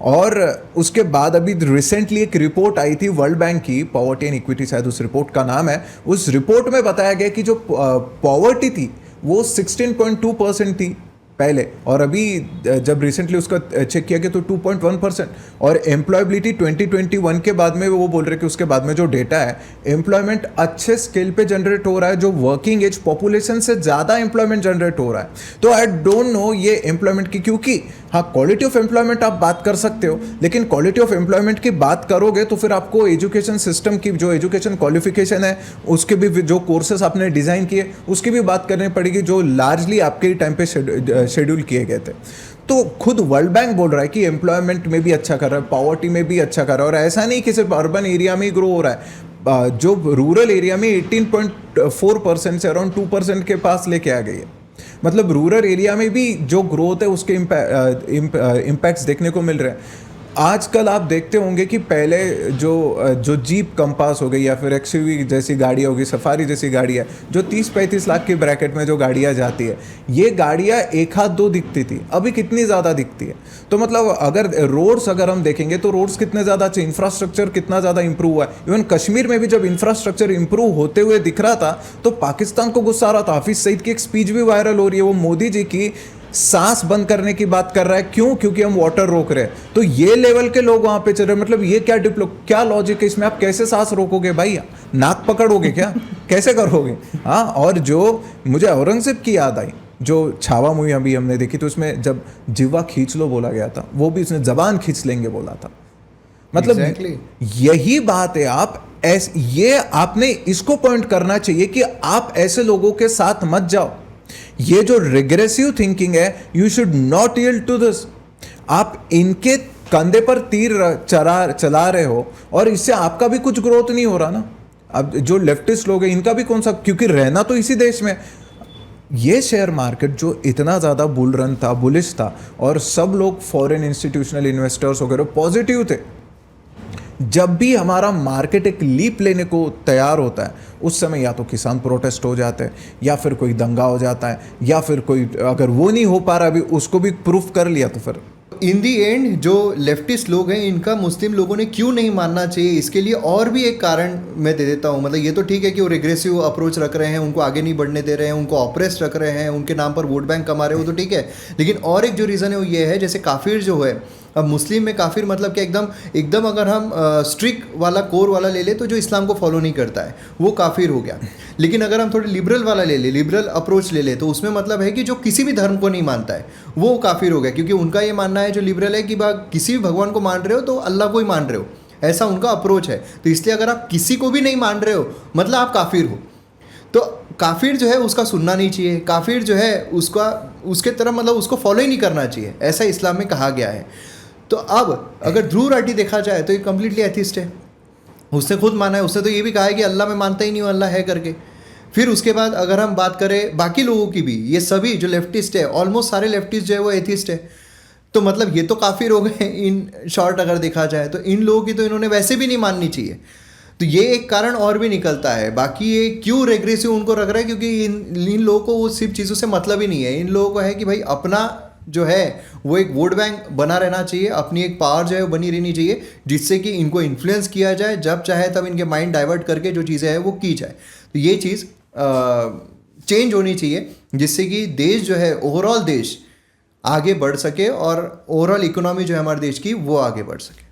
और उसके बाद अभी रिसेंटली एक रिपोर्ट आई थी वर्ल्ड बैंक की, पॉवर्टी एंड इक्विटी शायद उस रिपोर्ट का नाम है। उस रिपोर्ट में बताया गया कि जो पॉवर्टी थी वो 16.2% थी पहले, और अभी जब रिसेंटली उसका चेक किया गया तो 2.1%। और एम्प्लॉयबिलिटी 2021 के बाद में वो बोल रहे कि उसके बाद में जो डेटा है, एम्प्लॉयमेंट अच्छे स्केल पे जनरेट हो रहा है, जो वर्किंग एज पॉपुलेशन से ज़्यादा एम्प्लॉयमेंट जनरेट हो रहा है। तो आई डोंट नो ये एम्प्लॉयमेंट की, क्योंकि हाँ क्वालिटी ऑफ एम्प्लॉयमेंट आप बात कर सकते हो, लेकिन क्वालिटी ऑफ एम्प्लॉयमेंट की बात करोगे तो फिर आपको एजुकेशन सिस्टम की जो एजुकेशन क्वालिफिकेशन है, उसके भी जो कोर्सेस आपने डिज़ाइन किए उसकी भी बात करनी पड़ेगी, जो लार्जली आपके टाइम पे शेड्यूल किए गए थे। तो खुद वर्ल्ड बैंक बोल रहा है कि एम्प्लॉयमेंट में भी अच्छा कर रहा है, पॉवर्टी में भी अच्छा कर रहा है, और ऐसा नहीं कि सिर्फ अर्बन एरिया में ही ग्रो हो रहा है, जो रूरल एरिया में 18.4% से अराउंड 2% के पास लेके आ गई है। मतलब रूरल एरिया में भी जो ग्रोथ है उसके इम्पैक्ट्स देखने को मिल रहे हैं। आजकल आप देखते होंगे कि पहले जो जीप कंपास हो गई या फिर एक्सयूवी जैसी गाड़ी होगी, सफारी जैसी गाड़ियाँ, जो 30-35 लाख के ब्रैकेट में जो गाड़ियाँ जाती है, ये गाड़ियाँ एक हाथ दो दिखती थी, अभी कितनी ज़्यादा दिखती है। तो मतलब अगर हम देखेंगे तो रोड्स कितने ज़्यादा अच्छे, इंफ्रास्ट्रक्चर कितना ज़्यादा इंप्रूव हुआ है। इवन कश्मीर में भी जब इंफ्रास्ट्रक्चर इंप्रूव होते हुए दिख रहा था तो पाकिस्तान को गुस्सा आ रहा था। हाफिज सईद की एक स्पीच भी वायरल हो रही है, वो मोदी जी की सांस बंद करने की बात कर रहा है, क्यों? क्योंकि हम वाटर रोक रहे हैं। तो ये लेवल के लोग वहां पे चल रहे हैं, मतलब ये क्या लॉजिक है इसमें? आप कैसे सांस रोकोगे भाई? नाक पकड़ोगे क्या? कैसे करोगे? हाँ, और जो मुझे औरंगजेब की याद आई, जो छावा मूवी अभी हमने देखी, तो उसमें जब जिवा खींच लो बोला गया था, वो भी उसने जबान खींच लेंगे बोला था। मतलब यही बात है। ये आपने इसको पॉइंट करना चाहिए कि आप ऐसे लोगों के साथ मत जाओ। ये जो रिग्रेसिव थिंकिंग है, you should not yield to this. आप इनके कंधे पर तीर चला रहे हो, और इससे आपका भी कुछ ग्रोथ नहीं हो रहा ना। अब जो लेफ्टिस्ट लोग हैं इनका भी कौन सा, क्योंकि रहना तो इसी देश में। ये शेयर मार्केट जो इतना ज़्यादा बुलिश था, और सब लोग फॉरेन इंस्टीट्यूशनल इन्वेस्टर्स वगैरह पॉजिटिव थे, जब भी हमारा मार्केट एक लीप लेने को तैयार होता है, उस समय या तो किसान प्रोटेस्ट हो जाते हैं, या फिर कोई दंगा हो जाता है, या फिर कोई, अगर वो नहीं हो पा रहा अभी, उसको भी प्रूफ कर लिया तो फिर इन दी एंड जो लेफ्टिस्ट लोग हैं इनका मुस्लिम लोगों ने क्यों नहीं मानना चाहिए, इसके लिए और भी एक कारण मैं दे देता हूँ। मतलब ये तो ठीक है कि वो रिग्रेसिव अप्रोच रख रहे हैं, उनको आगे नहीं बढ़ने दे रहे हैं, उनको ऑप्रेस रख रहे हैं, उनके नाम पर वोट बैंक कमा रहे हैं, वो तो ठीक है। लेकिन और एक जो रीज़न है वो ये है, जैसे काफिर जो है, अब मुस्लिम में काफिर मतलब कि एकदम अगर हम स्ट्रिक्ट वाला कोर वाला ले ले तो जो इस्लाम को फॉलो नहीं करता है वो काफिर हो गया। लेकिन अगर हम थोड़े लिबरल वाला ले ले, लिबरल अप्रोच ले ले, तो उसमें मतलब है कि जो किसी भी धर्म को नहीं मानता है वो काफिर हो गया, क्योंकि उनका ये मानना है, जो लिबरल है, कि किसी भी भगवान को मान रहे हो तो अल्लाह को ही मान रहे हो, ऐसा उनका अप्रोच है। तो इसलिए अगर आप किसी को भी नहीं मान रहे हो मतलब आप काफिर हो। तो काफिर जो है उसका सुनना नहीं चाहिए, काफिर जो है उसके तरफ मतलब उसको फॉलो ही नहीं करना चाहिए, ऐसा इस्लाम में कहा गया है। तो अब अगर ध्रुव राठी देखा जाए तो ये कम्प्लीटली एथिस्ट है, उसने खुद माना है, उसने तो ये भी कहा है कि अल्लाह मैं मानता ही नहीं हूँ, अल्लाह है करके। फिर उसके बाद अगर हम बात करें बाकी लोगों की भी, ये सभी जो लेफ्टिस्ट है, ऑलमोस्ट सारे लेफ्टिस्ट जो है वो एथिस्ट है। तो मतलब ये तो काफिर हो गए इन शॉर्ट अगर देखा जाए तो। इन लोगों की तो इन्होंने वैसे भी नहीं माननी चाहिए। तो ये एक कारण और भी निकलता है। बाकी ये क्यों रेग्रेसिव उनको रख रहा है, क्योंकि इन लोगों को वो सिर्फ चीज़ों से मतलब ही नहीं है। इन लोगों को है कि भाई अपना जो है वो एक वोट बैंक बना रहना चाहिए, अपनी एक पावर जो है वो बनी रहनी चाहिए, जिससे कि इनको इन्फ्लुएंस किया जाए, जब चाहे तब इनके माइंड डाइवर्ट करके जो चीज़ें हैं वो की जाए। तो ये चीज़ चेंज होनी चाहिए, जिससे कि देश जो है, ओवरऑल देश आगे बढ़ सके, और ओवरऑल इकोनॉमी जो है हमारे देश की वो आगे बढ़ सके।